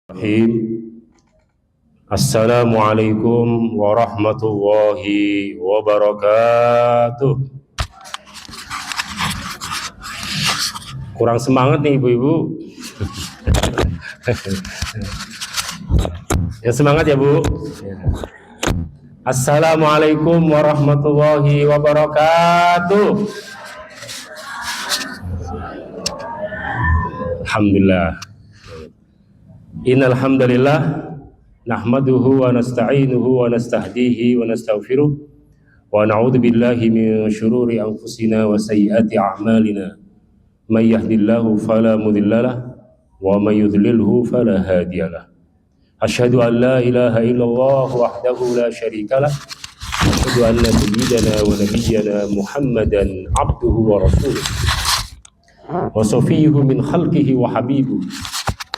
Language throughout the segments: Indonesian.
Bismillahirrahmanirrahim. Assalamualaikum warahmatullahi wabarakatuh. Kurang semangat nih ibu-ibu. Yang semangat ya bu. Assalamualaikum warahmatullahi wabarakatuh. Alhamdulillah. Innal hamdalillah nahmaduhu wa nasta'inuhu wa nastahdihi wa nastaghfiruh wa na'udzu billahi min syururi anfusina wa sayyiati a'malina may yahdihillahu fala mudhillalah wa may yudlilhu fala hadiyalah. Asyhadu an la ilaha illallah wahdahu la syarikalah wa asyhadu anna sayyidana wa nabiyyana Muhammadan abduhu wa rasuluh wa safiyyuhu min khalqihi wa habibuh.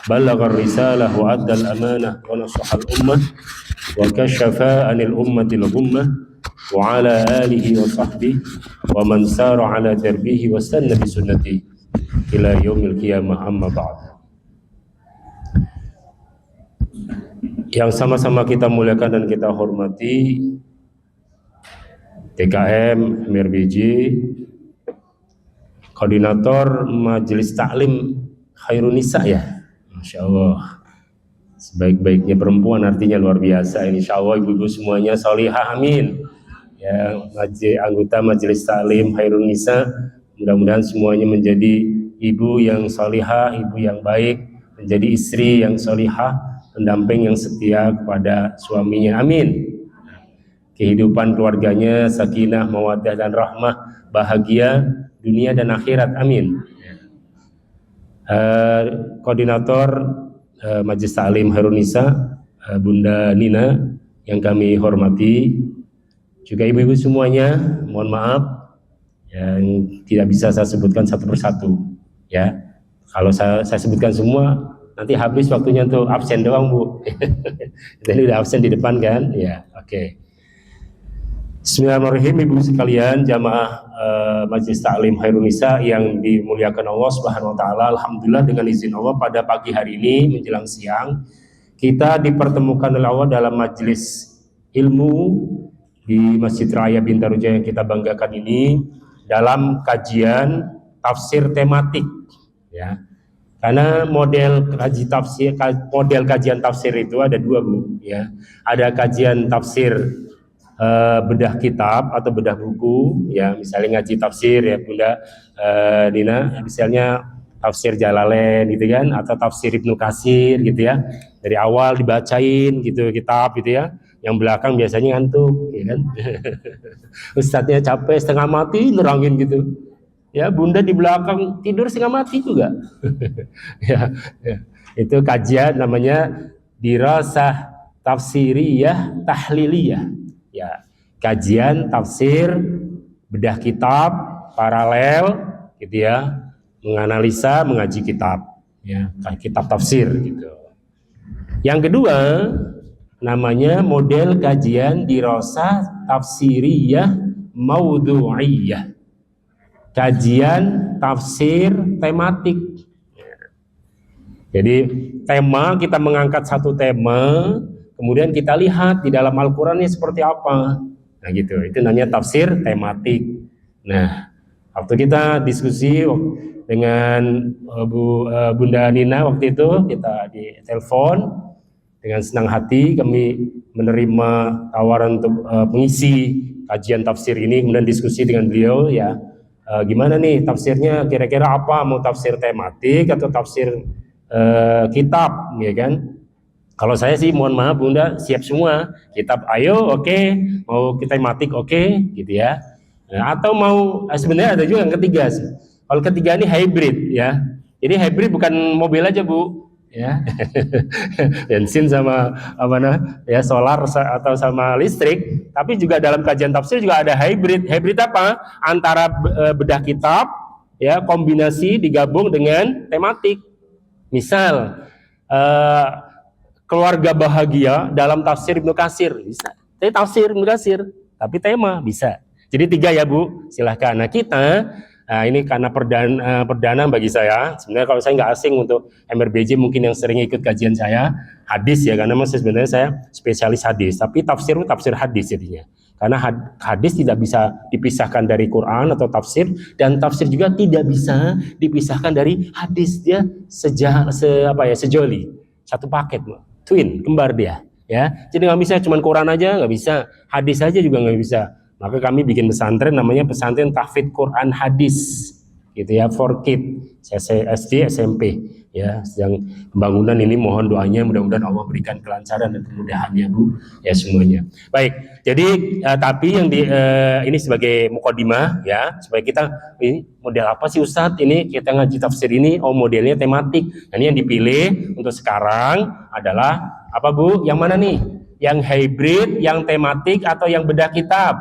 Balaghar risalah wa addal amanah wa nasahal ummah wa kashafa anil ummatil ghummah wa ala alihi wa sahbihi wa man sara ala darbihi wa sanna bi sunnati ila yaumil qiyamah amma ba'd. Yang sama-sama kita muliakan dan kita hormati TKM MRBJ, Koordinator Majelis Taklim Khairun Nisa ya. Masya Allah, sebaik-baiknya perempuan artinya luar biasa. Insya Allah ibu-ibu semuanya solihah, amin. Ya, anggota Majelis Taklim Khairun Nisa, mudah-mudahan semuanya menjadi ibu yang solihah, ibu yang baik, menjadi istri yang solihah, pendamping yang setia kepada suaminya, amin. Kehidupan keluarganya sakinah, mawaddah dan rahmah, bahagia dunia dan akhirat, amin. Koordinator Majelis Taklim Khairun Nisa, Bunda Nina yang kami hormati, juga ibu-ibu semuanya, mohon maaf yang tidak bisa saya sebutkan satu persatu ya. Kalau saya sebutkan semua nanti habis waktunya untuk absen doang bu. Jadi udah absen di depan kan ya, oke. Bismillahirrahmanirrahim, ibu sekalian jamaah Majelis Taklim Khairun Nisa yang dimuliakan Allah Subhanahu wa taala. Alhamdulillah dengan izin Allah pada pagi hari ini menjelang siang kita dipertemukan oleh Allah dalam majelis ilmu di Masjid Raya Bintaro Jaya yang kita banggakan ini dalam kajian tafsir tematik ya. Karena model kajian tafsir itu ada dua bu ya. Ada kajian tafsir bedah kitab atau bedah buku ya, misalnya ngaji tafsir ya Bunda Dina, misalnya tafsir Jalalain gitu kan, atau tafsir Ibnu Katsir gitu ya, dari awal dibacain gitu kitab gitu ya, yang belakang biasanya ngantuk ya kan. Ustadznya capek setengah mati nerangin gitu ya, Bunda di belakang tidur setengah mati juga. ya, itu kajian namanya dirasah tafsiriyah tahliliyah ya, kajian tafsir bedah kitab paralel gitu ya, menganalisa mengaji kitab ya, kitab tafsir gitu. Yang kedua namanya model kajian dirasah tafsiriyah maudhu'iyah, kajian tafsir tematik. Jadi tema, kita mengangkat satu tema, kemudian kita lihat di dalam Al-Quran ini seperti apa. Nah gitu, itu namanya tafsir tematik. Nah, waktu kita diskusi dengan Bunda Nina waktu itu, kita di telepon, dengan senang hati kami menerima tawaran untuk mengisi kajian tafsir ini, kemudian diskusi dengan beliau ya, gimana nih tafsirnya, kira-kira apa, mau tafsir tematik atau tafsir kitab ya kan. Kalau saya sih mohon maaf Bunda, siap semua. Kitab ayo oke, mau kita tematik oke, gitu ya. Nah, atau mau sebenarnya ada juga yang ketiga sih. Kalau ketiga ini hybrid ya. Jadi hybrid bukan mobil aja Bu, ya. Bensin sama ya solar atau sama listrik, tapi juga dalam kajian tafsir juga ada hybrid. Hybrid apa? Antara bedah kitab ya, kombinasi digabung dengan tematik. Misal keluarga bahagia dalam tafsir Ibnu Katsir bisa. Tafsir Ibnu Katsir, tapi tema bisa. Jadi tiga ya Bu, silahkan. Nah kita Nah, ini karena perdana bagi saya. Sebenarnya kalau saya nggak asing untuk MRBJ, mungkin yang sering ikut kajian saya hadis ya, karena sebenarnya saya spesialis hadis. Tapi tafsir itu tafsir hadis jadinya. Karena hadis tidak bisa dipisahkan dari Quran atau tafsir, dan tafsir juga tidak bisa dipisahkan dari hadis. Dia sejoli, satu paket, twin, kembar dia. Ya, jadi nggak bisa cuma Quran aja, nggak bisa, hadis aja juga nggak bisa. Maka kami bikin pesantren namanya pesantren tahfidz Quran hadis, gitu ya, for kid, SD, SMP, ya. Sedang pembangunan ini, mohon doanya, mudah-mudahan Allah berikan kelancaran dan kemudahannya, Bu, ya semuanya. Baik, jadi tapi yang ini sebagai mukadimah, ya, supaya kita ini model apa sih Ustadz? Ini kita ngaji tafsir ini, modelnya tematik. Nah, ini yang dipilih untuk sekarang adalah apa, Bu? Yang mana nih? Yang hybrid, yang tematik, atau yang bedah kitab?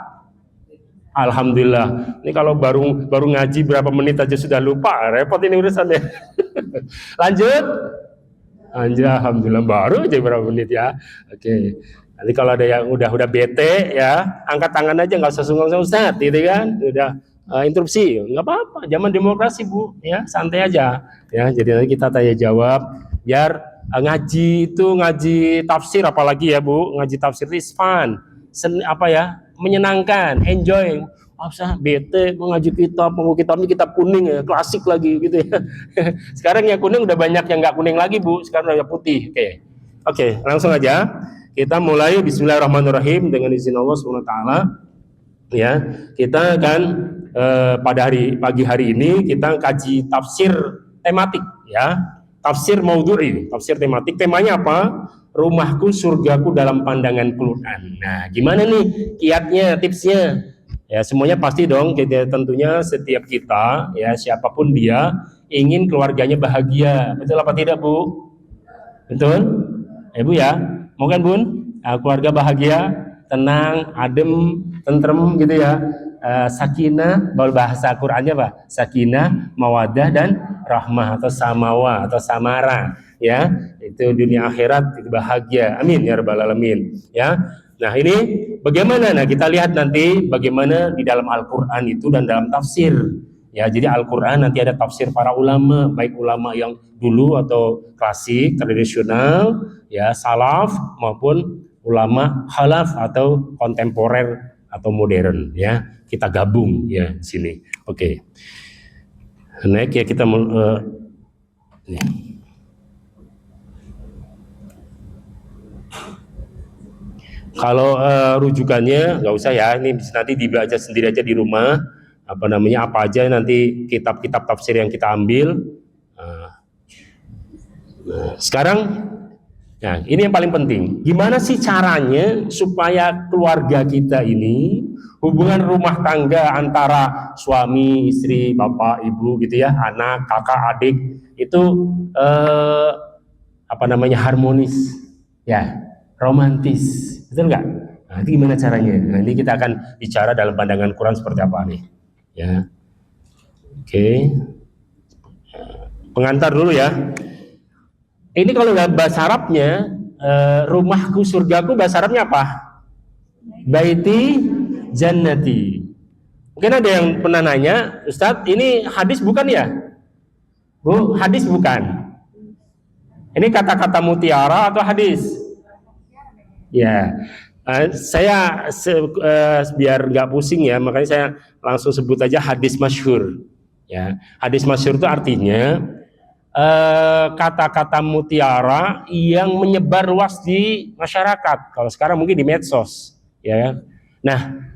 Alhamdulillah. Ini kalau baru ngaji berapa menit aja sudah lupa, repot ini urusannya. Lanjut. Alhamdulillah baru aja berapa menit ya. Oke. Nanti kalau ada yang udah bete ya, angkat tangan aja, nggak usah sungguh Ustaz, gitu kan? Udah interupsi, nggak apa-apa. Zaman demokrasi, Bu, ya santai aja. Ya, jadi nanti kita tanya jawab. Biar ngaji tafsir apalagi ya, Bu, ngaji tafsir itu fun, menyenangkan, enjoy. Usah bete mengaji kitab ini kitab kuning ya, klasik lagi gitu ya. Sekarang yang kuning udah banyak yang nggak kuning lagi, Bu, sekarang udah putih. Oke, langsung aja kita mulai. Bismillahirrahmanirrahim, dengan izin Allah SWT. Ya, kita akan pada pagi hari ini kita kaji tafsir tematik, ya, tafsir maudhu'i, tafsir tematik. Temanya apa? Rumahku surgaku dalam pandangan Quran. Nah, gimana nih kiatnya, tipsnya? Ya, semuanya pasti dong, tentunya setiap kita, ya siapapun dia, ingin keluarganya bahagia. Betul apa tidak, Bu? Betul? Bu ya, mau kan, Bun? Keluarga bahagia, tenang, adem, tentrem gitu ya. Sakinah, bahasa Qurannya apa? Sakinah, mawadah, dan rahmah, atau samawa, atau samara, ya. Itu dunia akhirat itu bahagia. Amin ya rabbal alamin, ya. Nah, ini bagaimana? Nah, kita lihat nanti bagaimana di dalam Al-Qur'an itu dan dalam tafsir. Ya, jadi Al-Qur'an nanti ada tafsir para ulama, baik ulama yang dulu atau klasik, tradisional, ya, salaf, maupun ulama khalaf atau kontemporer atau modern, ya. Kita gabung ya sini. Oke. Next ya, kita ini. Kalau rujukannya nggak usah ya, ini nanti dibaca sendiri aja di rumah. Apa aja nanti kitab-kitab tafsir yang kita ambil. Nah, sekarang, nah ini yang paling penting. Gimana sih caranya supaya keluarga kita ini, hubungan rumah tangga antara suami, istri, bapak, ibu gitu ya, anak, kakak, adik itu harmonis, ya, romantis, betul nggak? Nah, itu gimana caranya? Nah, ini kita akan bicara dalam pandangan Quran seperti apa nih, ya. Oke. Pengantar dulu ya. Ini kalau bahasa Arabnya, rumahku surgaku, bahasa Arabnya apa? Baiti jannati. Mungkin ada yang pernah nanya, Ustadz, ini hadis bukan ya? Bu, hadis bukan. Ini kata-kata mutiara atau hadis? Ya, saya biar nggak pusing ya, makanya saya langsung sebut aja hadis masyhur. Ya, hadis masyhur itu artinya kata-kata mutiara yang menyebar luas di masyarakat. Kalau sekarang mungkin di medsos, ya. Nah,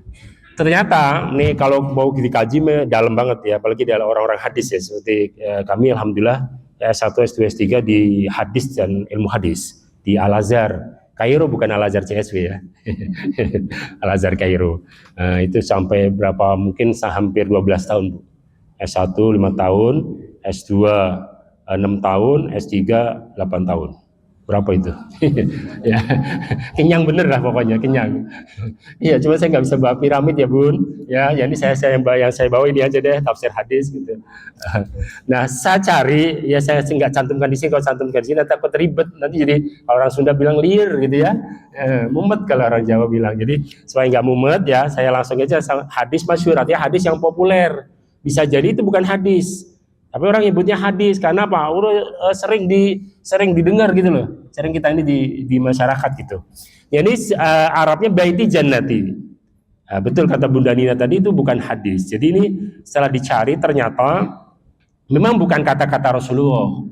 ternyata nih kalau mau dikaji dalam banget ya, apalagi dari orang-orang hadis ya, seperti kami alhamdulillah S1, S2, S3 di hadis dan ilmu hadis di Al-Azhar Kairo, bukan Al-Azhar CSW ya. Al-Azhar Kairo. Itu sampai berapa, mungkin hampir 12 tahun, Bu. S1 5 tahun, S2 6 tahun, S3 8 tahun. Berapa itu? Ya, kenyang bener lah pokoknya, kenyang. Iya, cuma saya nggak bisa bawa piramid ya, Bun. Ya, ini yang saya bawa ini aja deh, tafsir hadis gitu. Nah, saya cari, ya saya nggak cantumkan di sini. Kalau cantumkan di sini takut ribet, nanti jadi orang Sunda bilang liar gitu ya. Mumet kalau orang Jawa bilang. Jadi supaya nggak mumet ya, saya langsung aja hadis masyhur, artinya hadis yang populer. Bisa jadi itu bukan hadis. Tapi orang nyebutnya hadis karena apa? Sering didengar gitu loh. Sering kita ini di masyarakat gitu. Jadi Arabnya baiti jannati. Betul kata Bunda Nina tadi, itu bukan hadis. Jadi ini setelah dicari ternyata memang bukan kata-kata Rasulullah,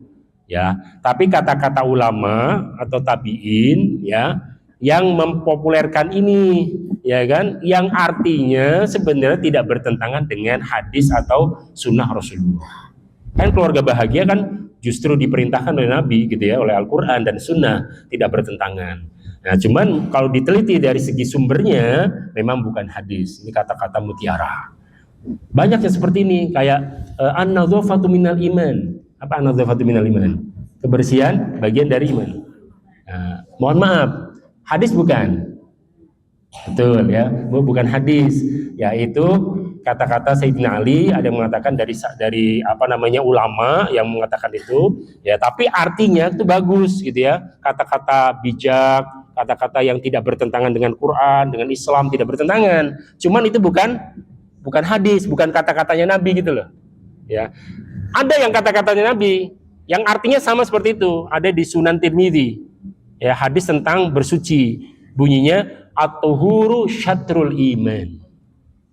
ya, tapi kata-kata ulama atau tabiin, ya, yang mempopulerkan ini, ya kan, yang artinya sebenarnya tidak bertentangan dengan hadis atau sunnah Rasulullah. Kan keluarga bahagia kan justru diperintahkan oleh Nabi gitu ya, oleh Al-Quran dan Sunnah, tidak bertentangan. Nah, cuman kalau diteliti dari segi sumbernya, memang bukan hadis. Ini kata-kata mutiara. Banyak yang seperti ini, kayak an-nadzafatu minal iman. Apa an-nadzafatu minal iman? Kebersihan bagian dari iman. Nah, mohon maaf, hadis bukan. Betul ya, bukan hadis. Yaitu kata-kata Sayyidina Ali, ada yang mengatakan dari apa namanya ulama yang mengatakan itu, ya, tapi artinya itu bagus gitu ya. Kata-kata bijak, kata-kata yang tidak bertentangan dengan Quran, dengan Islam, tidak bertentangan. Cuman itu bukan hadis, bukan kata-katanya Nabi gitu loh. Ya. Ada yang kata-katanya Nabi yang artinya sama seperti itu, ada di Sunan Tirmidzi. Ya, hadis tentang bersuci. Bunyinya at-tuhuru syatrul iman.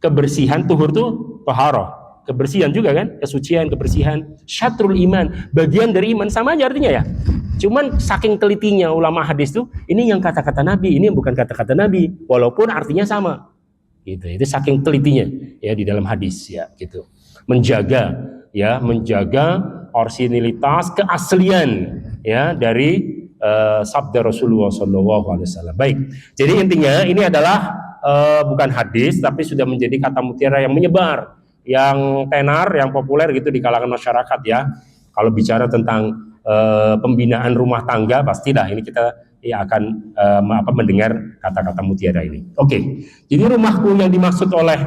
Kebersihan, tuhur tuh taharah. Kebersihan juga kan, kesucian, kebersihan. Syatrul iman, bagian dari iman, sama aja artinya ya. Cuman saking telitinya ulama hadis tuh, ini yang kata-kata Nabi, ini yang bukan kata-kata Nabi, walaupun artinya sama. Gitu. Itu saking telitinya ya di dalam hadis ya, gitu. Menjaga orisinilitas, keaslian ya dari sabda Rasulullah SAW. Baik, jadi intinya ini adalah bukan hadis, tapi sudah menjadi kata mutiara yang menyebar, yang tenar, yang populer gitu di kalangan masyarakat ya. Kalau bicara tentang pembinaan rumah tangga, pastilah ini kita ya akan mendengar kata-kata mutiara ini. Oke, jadi rumahku yang dimaksud oleh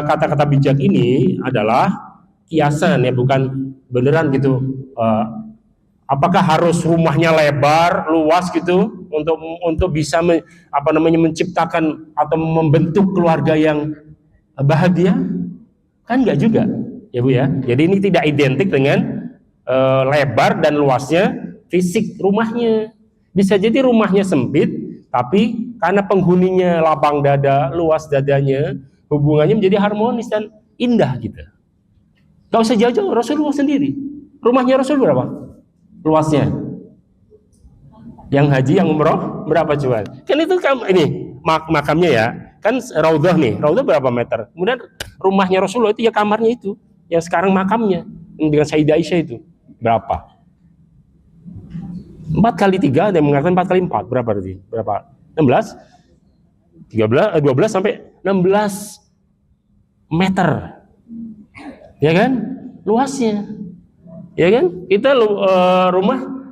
kata-kata bijak ini adalah kiasan ya, bukan beneran gitu. Apakah harus rumahnya lebar, luas gitu untuk bisa menciptakan atau membentuk keluarga yang bahagia? Kan enggak juga, ya Bu ya. Jadi ini tidak identik dengan lebar dan luasnya fisik rumahnya. Bisa jadi rumahnya sempit, tapi karena penghuninya lapang dada, luas dadanya, hubungannya menjadi harmonis dan indah gitu. Gak usah jauh-jauh, Rasulullah sendiri. Rumahnya Rasul berapa luasnya? Yang haji, yang umroh berapa coba? Kan itu ini makamnya ya, kan raudhah nih, raudhah berapa meter? Kemudian rumahnya Rasulullah itu ya kamarnya itu, yang sekarang makamnya dengan Sayyidah Aisyah itu berapa? 4 kali 3, ada yang mengatakan 4 kali 4, berapa berarti? Berapa? 16? 12 sampai 16 meter. Ya kan? Luasnya. Ya kan? Kita rumah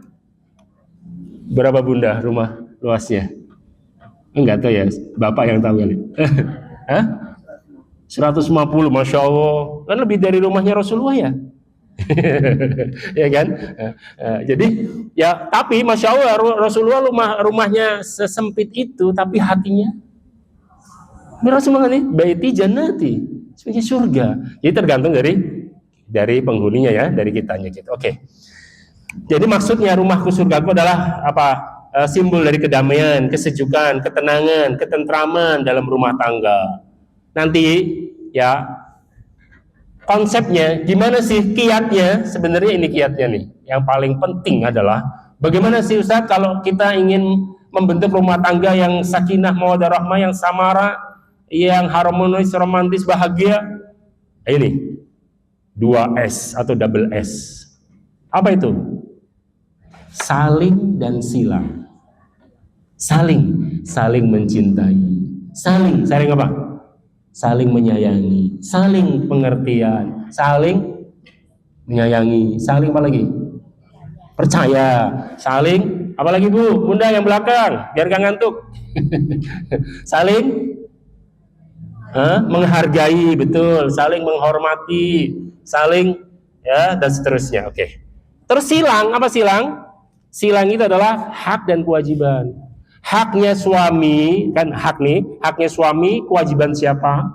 berapa Bunda rumah luasnya? Enggak tahu ya, Bapak yang tahu kali. Hah? 150, Masya Allah. Kan lebih dari rumahnya Rasulullah ya. Ya kan? Jadi ya, tapi Masya Allah Rasulullah rumahnya sesempit itu, tapi hatinya Rasulullah nih baiti jannati, sebagai surga. Jadi tergantung dari penghuninya ya, dari kitanya gitu. Oke. Jadi maksudnya rumahku surgaku adalah apa? Simbol dari kedamaian, kesejukan, ketenangan, ketentraman dalam rumah tangga. Nanti ya konsepnya gimana sih kiatnya? Sebenarnya ini kiatnya nih. Yang paling penting adalah bagaimana sih Ustaz kalau kita ingin membentuk rumah tangga yang sakinah, mawaddah, rahmah, yang samara, yang harmonis, romantis, bahagia. Ini 2S atau double S. Apa itu? Saling dan silang. Saling mencintai. Saling apa? Saling menyayangi, saling pengertian, saling menyayangi, saling apa lagi? Percaya, saling apa lagi Bu? Bunda yang belakang, biar gak ngantuk. Saling menghargai, betul, saling menghormati, saling ya dan seterusnya. Oke. Terus silang, apa silang? Silang itu adalah hak dan kewajiban. Haknya suami, kan hak nih, haknya suami, kewajiban siapa?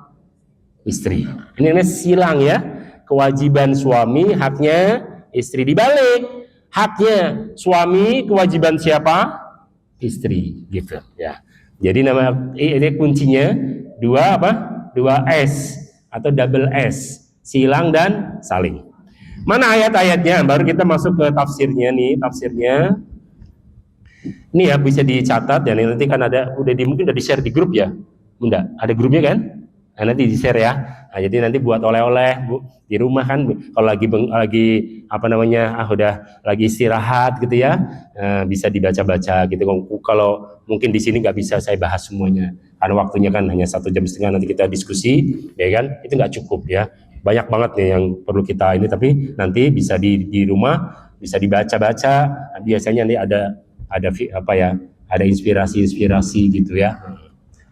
istri. Ini namanya silang ya. Kewajiban suami, haknya istri. Dibalik, haknya suami, kewajiban siapa? Istri, gitu ya. Jadi nama ini kuncinya dua apa? Dua S atau double S, silang dan saling. Mana ayat-ayatnya? Baru kita masuk ke tafsirnya nih, tafsirnya. Ini ya bisa dicatat ya, nanti kan ada mungkin udah di-share di grup ya. Bunda, ada grupnya kan? Nah, nanti di-share ya. Nah, jadi nanti buat oleh-oleh Bu di rumah kan kalau lagi apa namanya? Udah lagi istirahat gitu ya. Bisa dibaca-baca gitu. Kalau mungkin di sini nggak bisa saya bahas semuanya. Karena waktunya kan hanya 1,5 jam, nanti kita diskusi, ya kan? Itu nggak cukup ya. Banyak banget nih yang perlu kita ini, tapi nanti bisa di rumah bisa dibaca-baca. Biasanya nanti ada apa ya? Ada inspirasi-inspirasi gitu ya.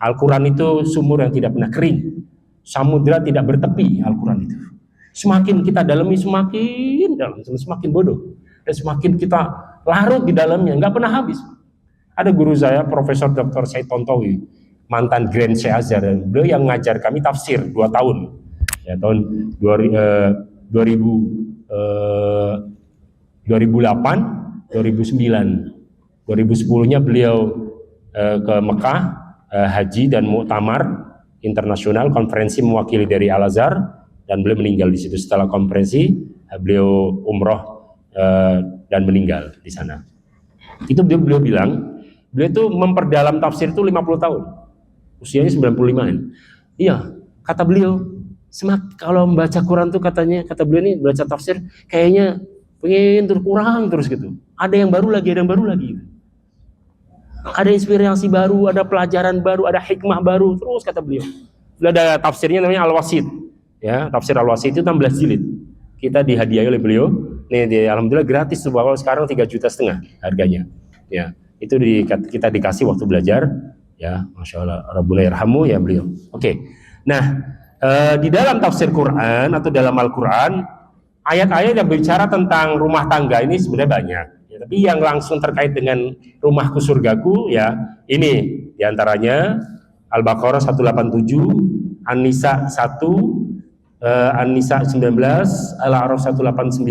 Al-Quran itu sumur yang tidak pernah kering, samudra tidak bertepi. Al-Quran itu semakin kita dalami semakin dalam, semakin bodoh, dan semakin kita larut di dalamnya, nggak pernah habis. Ada guru saya, Profesor Dr. Said Tontowi, mantan Grand Syekh Azhar, beliau yang ngajar kami tafsir 2 tahun ya, tahun 2000, 2008, 2009, 2010-nya beliau ke Mekah, haji dan muktamar internasional, konferensi mewakili dari Al-Azhar, dan beliau meninggal di situ. Setelah konferensi beliau umroh dan meninggal di sana. Itu beliau bilang, beliau itu memperdalam tafsir itu 50 tahun, usianya 95-an. Iya, kata beliau, kalau membaca Quran tuh katanya, kata beliau ini baca tafsir kayaknya pengen kurang terus gitu. Ada yang baru lagi, ada yang baru lagi gitu. Ada inspirasi baru, ada pelajaran baru, ada hikmah baru, terus kata beliau. Ada tafsirnya namanya Al-Wasit. Ya, tafsir Al-Wasit itu 16 jilid. Kita dihadiahi oleh beliau. Nih, alhamdulillah gratis tuh, bahwa sekarang 3,5 juta harganya. Ya, itu kita dikasih waktu belajar. Ya, Masya Allah, Rabbuna yarhamu ya beliau. Oke. Nah, di dalam tafsir Quran atau dalam Al-Quran, ayat-ayat yang berbicara tentang rumah tangga ini sebenarnya banyak. Ya, tapi yang langsung terkait dengan rumahku surgaku ya ini diantaranya Al-Baqarah 187, An-Nisa 1, An-Nisa 19, Al-A'raf 189,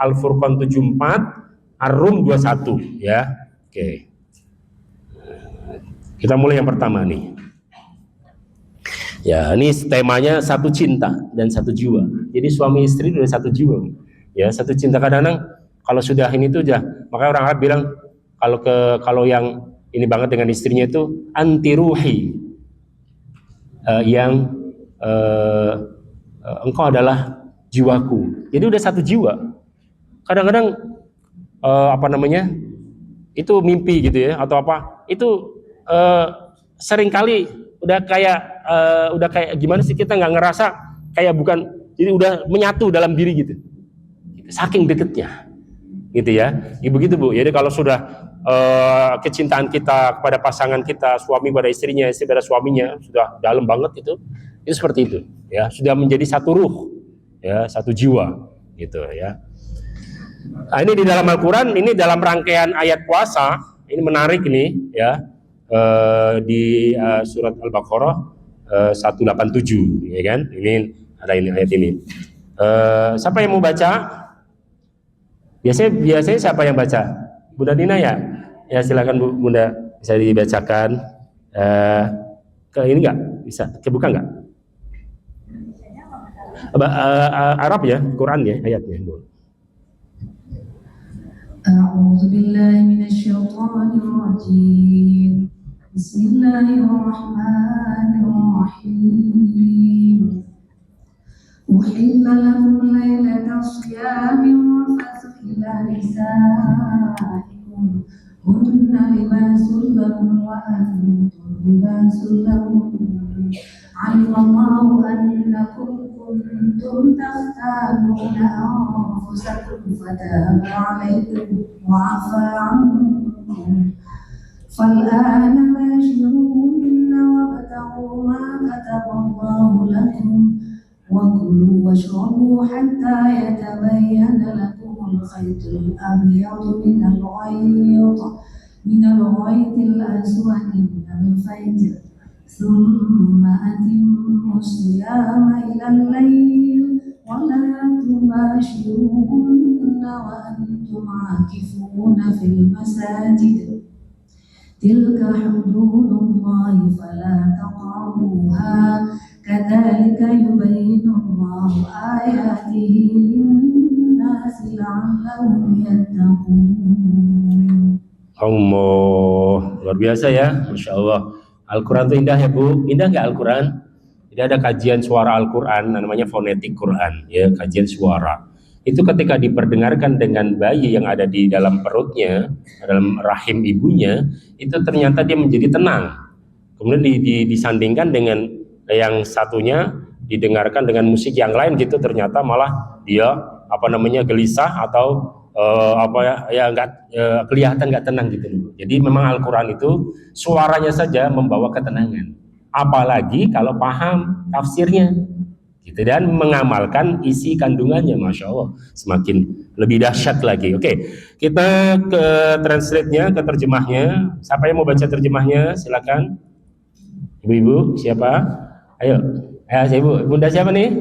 Al-Furqan 74, Ar-Rum 21 ya. Oke. Kita mulai yang pertama nih. Ya, ini temanya satu cinta dan satu jiwa. Jadi suami istri sudah satu jiwa. Ya, satu cinta. Kadang-kadang kalau sudah ini tuh aja, makanya orang Arab bilang kalau yang ini banget dengan istrinya itu anti ruhi, yang engkau adalah jiwaku. Jadi udah satu jiwa. Kadang-kadang apa namanya itu mimpi gitu ya atau apa itu seringkali udah kayak gimana sih, kita nggak ngerasa kayak bukan, jadi udah menyatu dalam diri gitu, saking deketnya gitu ya. Begitu Bu. Jadi kalau sudah kecintaan kita kepada pasangan kita, suami pada istrinya, istri pada suaminya sudah dalam banget itu seperti itu ya, sudah menjadi satu ruh ya, satu jiwa gitu ya. Nah, ini di dalam Al-Quran, ini dalam rangkaian ayat puasa, ini menarik ini ya, di surat Al-Baqarah 187 ya kan, ini ada ini ayat ini. Siapa yang mau baca? Biasanya siapa yang baca? Bunda Dina ya? Ya silakan Bunda, bisa dibacakan. Ke ini enggak? Bisa kebuka enggak? Arab ya, Quran ya ayatnya. أعوذ بالله من الشيطان الرجيم بسم الله الرحمن الرحيم أحل لكم ليلة الصيام الرفث إلى نسائكم هن لباس لكم وأنتم لباس لهم علم الله أنكم كنتم تختانون أنفسكم فتاب عليكم وعفى عنكم فالآن باشروهن وابتغوا ما كتب الله لكم وكلوا واشربوا حتى يتبين لكم الخيط الأبيض من الغيط الأسود من الفجر ثم أتموا الصيام إلى الليل ولا تباشروهن وأنتم عاكفون في المساجد تلك حدود الله فلا تقربوها كذلك يبين الله آياته للناس لعلهم يتقون. Allah, luar biasa ya, Masya Allah. Al-Quran itu indah ya Bu, indah nggak Al-Quran? Jadi ada kajian suara Al-Quran, namanya fonetik Quran, ya kajian suara. Itu ketika diperdengarkan dengan bayi yang ada di dalam perutnya, dalam rahim ibunya, itu ternyata dia menjadi tenang. Kemudian disandingkan dengan yang satunya didengarkan dengan musik yang lain gitu, ternyata malah dia gelisah atau kelihatan nggak tenang gitu. Jadi memang Al-Quran itu suaranya saja membawa ketenangan, apalagi kalau paham tafsirnya gitu dan mengamalkan isi kandungannya, Masya Allah semakin lebih dahsyat lagi. Oke, kita ke translate-nya, ke terjemahnya. Siapa yang mau baca terjemahnya? Silakan. Ibu-ibu siapa? Ayo, ibu. Bunda siapa nih?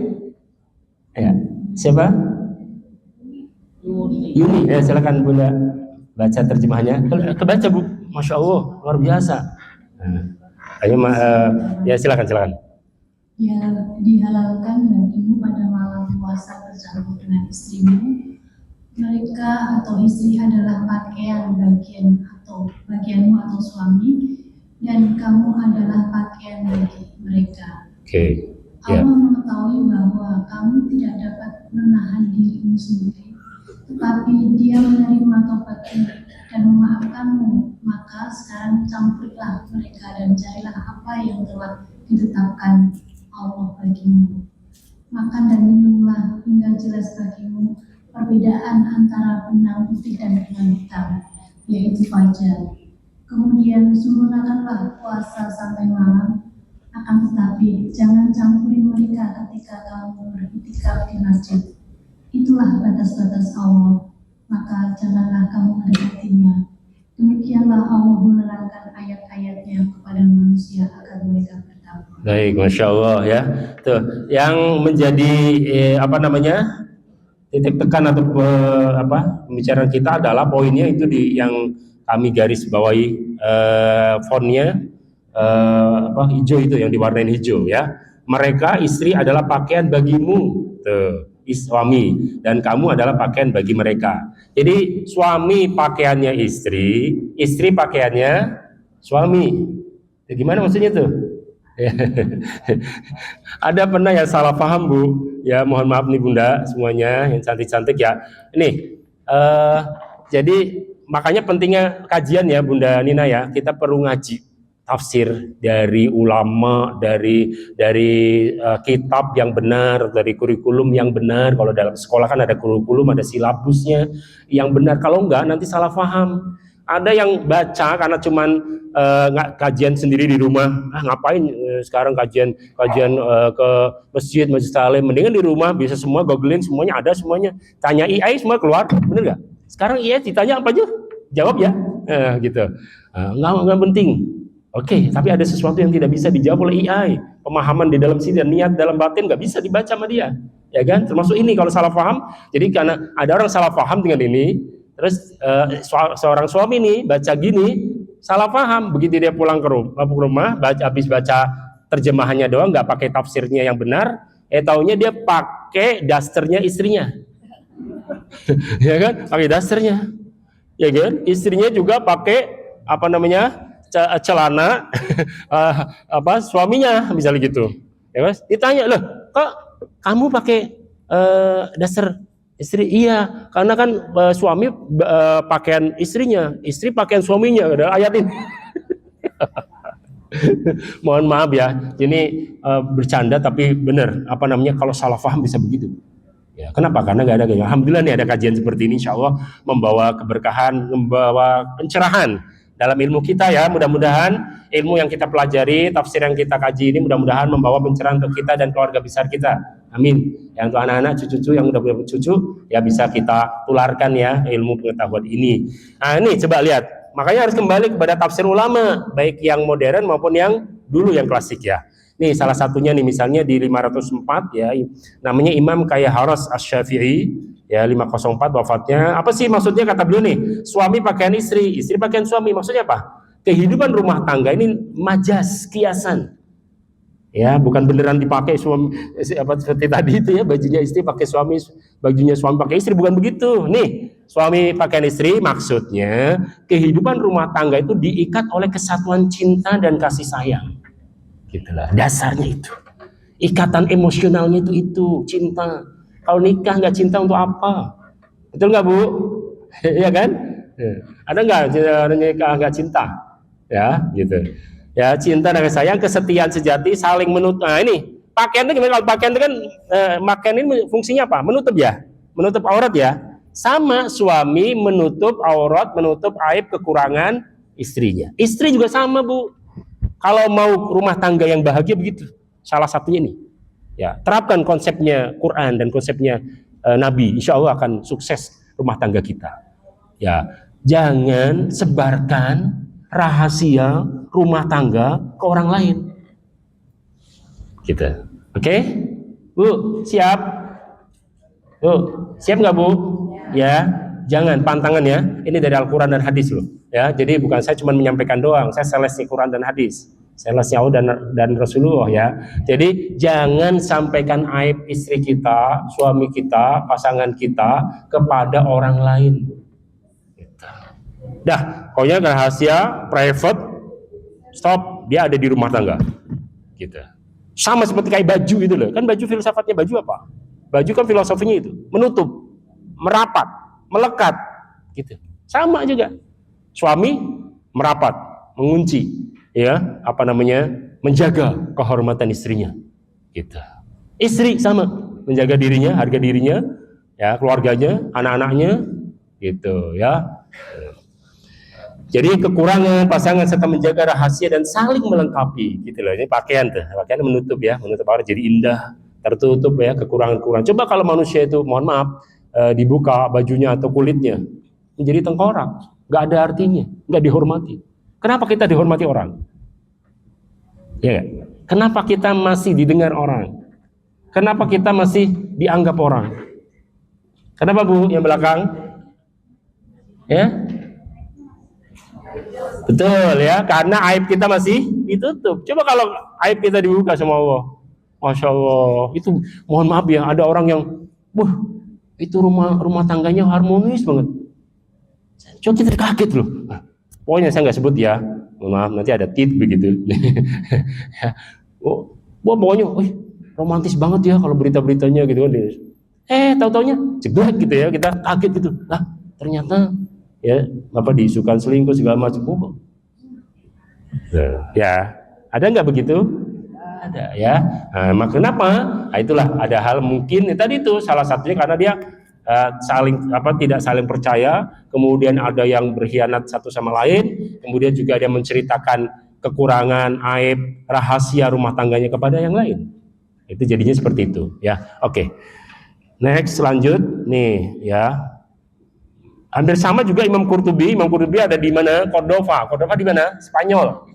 Ayo, siapa? Yuni, silakan Bunda baca terjemahnya. Kebaca Bu, Masya Allah luar biasa. Ayo, ya silakan. Ya, dihalalkan bagimu pada malam puasa bercampur dengan istrimu. Mereka atau istri adalah pakaian bagianmu atau suami, dan kamu adalah pakaian bagi mereka. Oke. Allah mengetahui bahwa kamu tidak dapat menahan dirimu sendiri, tetapi Dia menerima tobatmu dan memaafkanmu. Maka sekarang campurilah mereka dan carilah apa yang telah ditetapkan Allah bagimu. Makan dan minumlah hingga jelas bagimu perbedaan antara benang putih dan benang hitam, yaitu fajar. Kemudian sempurnakanlah puasa sampai malam. Akan tetapi jangan campuri mereka ketika kamu beriktikaf di masjid. Itulah batas-batas Allah, maka janganlah kamu mendekatinya. Demikianlah Allah menerangkan ayat-ayatnya kepada manusia agar mereka bertakwa. Baik, Masya Allah ya. Tuh, yang menjadi titik tekan atau pembicaraan kita adalah poinnya itu yang kami garis bawahi, fontnya hijau, itu yang diwarnain hijau ya. Mereka istri adalah pakaian bagimu, suami, dan kamu adalah pakaian bagi mereka. Jadi suami pakaiannya istri, istri pakaiannya suami. Ya, gimana maksudnya tuh? Ada pernah yang salah paham Bu? Ya mohon maaf nih Bunda semuanya yang cantik-cantik ya. Ini jadi makanya pentingnya kajian ya Bunda Nina ya. Kita perlu ngaji tafsir dari ulama, dari kitab yang benar, dari kurikulum yang benar. Kalau dalam sekolah kan ada kurikulum, ada silabusnya yang benar. Kalau enggak nanti salah paham. Ada yang baca karena cuman kajian sendiri di rumah. Ngapain sekarang kajian ke masjid taklim, mendingan di rumah bisa semua googling, semuanya ada semuanya. Tanya AI semua keluar, bener nggak? Sekarang AI ditanya apa aja jawab ya, gitu. Nggak penting. Oke, tapi ada sesuatu yang tidak bisa dijawab oleh AI. Pemahaman di dalam sini dan niat dalam batin nggak bisa dibaca sama dia, ya kan? Termasuk ini kalau salah paham. Jadi karena ada orang salah paham dengan ini, terus seorang suami nih baca gini, salah paham. Begitu dia pulang ke rumah, habis baca terjemahannya doang, nggak pakai tafsirnya yang benar, taunya dia pakai dasternya istrinya, ya kan? Pakai dasternya, ya kan? Istrinya juga pakai celana suaminya misalnya gitu, ya mas. Ditanya loh, kok kamu pakai daster istri? Iya, karena kan suami pakaian istrinya, istri pakaian suaminya. Ada ayat ini. Mohon maaf ya, ini bercanda tapi benar. Kalau salah paham bisa begitu. Ya, kenapa? Karena nggak ada kajian. Alhamdulillah nih ada kajian seperti ini, insya Allah membawa keberkahan, membawa pencerahan dalam ilmu kita ya. Mudah-mudahan ilmu yang kita pelajari, tafsir yang kita kaji ini mudah-mudahan membawa pencerahan untuk kita dan keluarga besar kita. Amin. Yang untuk anak-anak, cucu-cucu yang udah punya cucu, ya bisa kita tularkan ya ilmu pengetahuan ini. Nah ini coba lihat. Makanya harus kembali kepada tafsir ulama, baik yang modern maupun yang dulu yang klasik ya. Nih salah satunya nih misalnya di 504 ya, namanya Imam Kayyaharas Asy-Syafi'i ya, 504 wafatnya. Apa sih maksudnya kata beliau nih? Suami pakaian istri, istri pakaian suami. Maksudnya apa? Kehidupan rumah tangga ini majas, kiasan. Ya, bukan beneran dipakai suami apa seperti tadi itu ya, bajunya istri pakai suami, bajunya suami pakai istri, bukan begitu. Nih, suami pakaian istri maksudnya kehidupan rumah tangga itu diikat oleh kesatuan cinta dan kasih sayang. Gitulah dasarnya itu, ikatan emosionalnya itu cinta. Kalau nikah nggak cinta untuk apa? Betul nggak Bu? Ya kan? Ada nggak nikah nggak cinta? Ya gitu ya, cinta dan sayang, kesetiaan sejati, saling menutup. Nah ini pakaian itu gimana? Kalau pakaian itu kan pakaian ini fungsinya apa? Menutup ya, menutup aurat ya. Sama, suami menutup aurat, menutup aib kekurangan istrinya. Istri juga sama Bu. Kalau mau rumah tangga yang bahagia begitu, salah satunya ini. Ya, terapkan konsepnya Quran dan konsepnya Nabi, insya Allah akan sukses rumah tangga kita. Ya, jangan sebarkan rahasia rumah tangga ke orang lain. Gitu. Oke? Bu, siap? Bu, siap nggak Bu? Ya, jangan pantangan ya. Ini dari Al-Quran dan hadis loh. Ya, jadi bukan saya cuma menyampaikan doang, saya selesai Quran dan hadis, selesai Allah dan Rasulullah ya. Jadi jangan sampaikan aib istri kita, suami kita, pasangan kita kepada orang lain. Dah, pokoknya rahasia, private, stop, dia ada di rumah tangga. Gitu. Sama seperti kayak baju itu loh. Kan baju filsafatnya baju apa? Baju kan filosofinya itu menutup, merapat, melekat, gitu. Sama juga. Suami merapat, mengunci, ya, apa namanya, menjaga kehormatan istrinya, gitu. Istri sama, menjaga dirinya, harga dirinya, ya, keluarganya, anak-anaknya, gitu, ya. Jadi kekurangan pasangan serta menjaga rahasia dan saling melengkapi, gitu loh. Ini pakaian tuh, pakaian menutup ya, menutup aurat jadi indah, tertutup ya, kekurangan-kekurangan. Coba kalau manusia itu, mohon maaf, dibuka bajunya atau kulitnya, menjadi tengkorak. Nggak ada artinya, nggak dihormati. Kenapa kita dihormati orang? Ya, kenapa kita masih didengar orang? Kenapa kita masih dianggap orang? Kenapa Bu yang belakang? Ya, betul ya, karena aib kita masih ditutup. Coba kalau aib kita dibuka sama Allah, Masya Allah, itu mohon maaf ya, ada orang yang, wah, itu rumah tangganya harmonis banget. Coba kita kaget loh. Nah, pokoknya saya nggak sebut ya, mohon maaf nanti ada tit begitu. Ya. Oh, pokoknya, romantis banget ya kalau berita-beritanya gitu kan. Tahu-taunya jeblek gitu ya, kita kaget gitu. Lah, ternyata ya apa diisukan selingkuh segala macam. Ya, ada nggak begitu? Ada ya. Nah, kenapa? Nah, itulah ada hal mungkin tadi itu salah satunya karena dia tidak saling percaya, kemudian ada yang berkhianat satu sama lain, kemudian juga ada yang menceritakan kekurangan, aib, rahasia rumah tangganya kepada yang lain. Itu jadinya seperti itu ya. Oke. Next, lanjut nih ya. Hampir sama juga Imam Qurtubi ada di mana? Cordova di mana? Spanyol.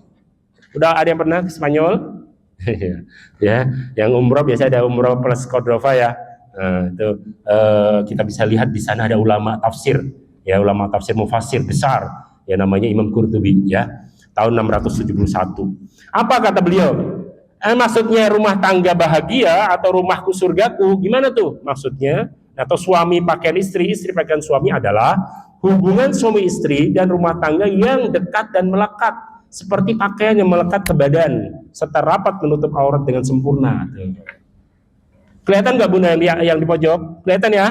Udah ada yang pernah ke Spanyol? Ya, yang umroh biasa ada umroh plus Cordova ya. Nah, itu kita bisa lihat di sana ada ulama tafsir, ya, ulama tafsir mufassir besar, ya, namanya Imam Qurtubi, ya, tahun 671. Apa kata beliau? Maksudnya rumah tangga bahagia atau rumahku surgaku, gimana tuh maksudnya? Atau suami pakaian istri, istri pakaian suami adalah hubungan suami istri dan rumah tangga yang dekat dan melekat, seperti pakaian yang melekat ke badan serta rapat menutup aurat dengan sempurna. Kelihatan nggak Bunda yang di pojok? Kelihatan ya?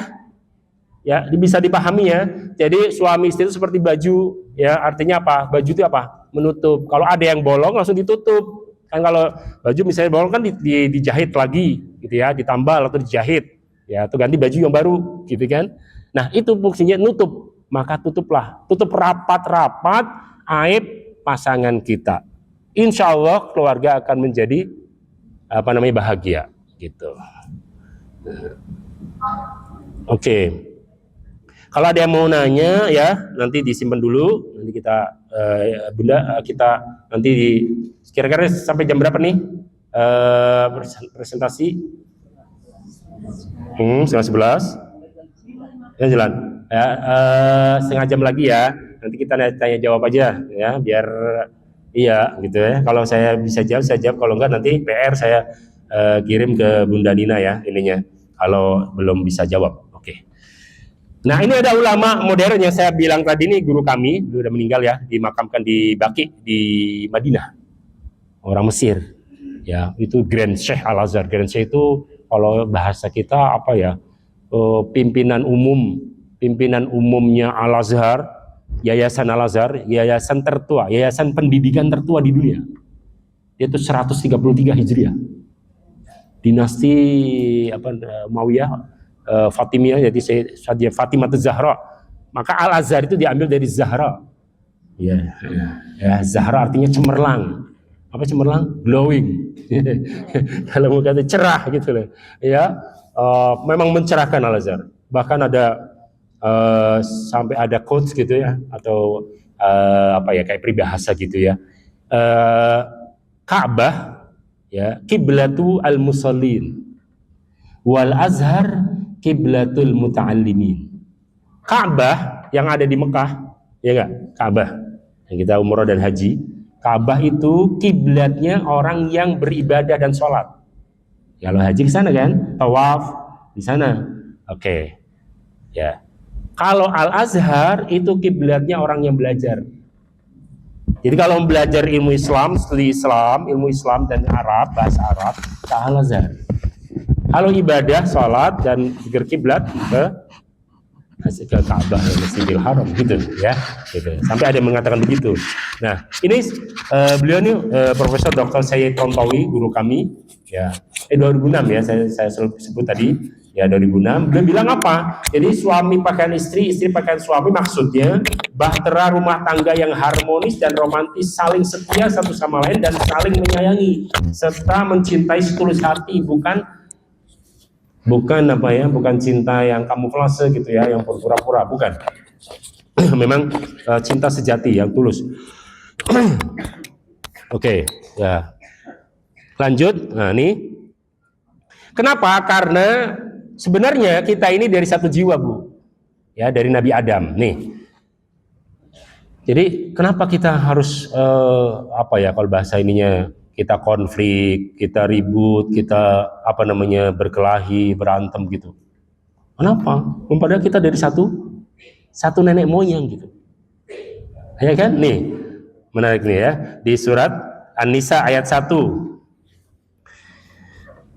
Ya, bisa dipahami ya. Jadi suami istri itu seperti baju, ya, artinya apa? Baju itu apa? Menutup. Kalau ada yang bolong langsung ditutup. Kan kalau baju misalnya bolong kan dijahit lagi, gitu ya, ditambal atau dijahit, ya, atau ganti baju yang baru, gitu kan? Nah, itu fungsinya nutup. Maka tutuplah, tutup rapat-rapat aib pasangan kita. Insya Allah keluarga akan menjadi bahagia, gitu. Oke. Kalau ada yang mau nanya ya nanti disimpan dulu. Nanti kita Bunda kita nanti kira-kira sampai jam berapa nih presentasi? 11:30. Ya jalan. Ya, setengah jam lagi ya. Nanti kita tanya jawab aja ya biar iya gitu ya. Kalau saya bisa jawab saya jawab. Kalau enggak nanti PR saya kirim ke Bunda Nina ya ininya. Kalau belum bisa jawab. Oke. Nah ini ada ulama modern yang saya bilang tadi nih guru kami sudah meninggal ya dimakamkan di Baqi di Madinah orang Mesir ya itu Grand Sheikh Al Azhar. Grand Sheikh itu kalau bahasa kita apa ya pimpinan umumnya Al Azhar, Yayasan Al Azhar, yayasan tertua, yayasan pendidikan tertua di dunia. Itu 133 Hijriah. Dinasti Umayyah Fatimiyah, jadi saya Fatimah Zahra. Maka Al Azhar itu diambil dari Zahra. Ya, Zahra artinya cemerlang. Apa cemerlang? Glowing. Kalau mau kata cerah gitu loh. Ya, memang mencerahkan Al Azhar. Bahkan ada sampai ada quotes gitu ya atau kayak peribahasa gitu ya. Ka'bah ya kiblatu al-musallin wal Azhar kiblatul muta'allimin. Ka'bah yang ada di Mekah, ya enggak? Ka'bah yang kita umrah dan haji. Ka'bah itu kiblatnya orang yang beribadah dan sholat. Kalau haji ke sana kan, tawaf di sana. Oke. Ya. Kalau Al-Azhar itu kiblatnya orang yang belajar. Jadi kalau belajar ilmu Islam, studi Islam, ilmu Islam dan Arab, bahasa Arab, ke Al-Azhar. Kalau ibadah, sholat dan zikir kiblat ke Ka'bah, Masjidil Haram gitu ya. Gitu. Sampai ada yang mengatakan begitu. Nah, ini beliau nih Profesor Dr. Sayyid Tontowi, guru kami ya. 2006 ya saya sebut tadi ya 2006. Beliau bilang apa? Jadi suami pakaian istri, istri pakaian suami, maksudnya bahtera rumah tangga yang harmonis dan romantis, saling setia satu sama lain dan saling menyayangi serta mencintai setulus hati, bukan cinta yang kamuflase gitu ya, yang pura-pura, bukan. Memang cinta sejati yang tulus. Oke, ya. Lanjut. Nah, ini. Kenapa? Karena sebenarnya kita ini dari satu jiwa, Bu. Ya, dari Nabi Adam. Nih. Jadi, kenapa kita harus kalau bahasa ininya kita konflik, kita ribut, kita berkelahi, berantem gitu. Kenapa? Padahal kita dari satu nenek moyang gitu. Ya kan? Nih, menarik nih ya. Di surat An-Nisa ayat 1.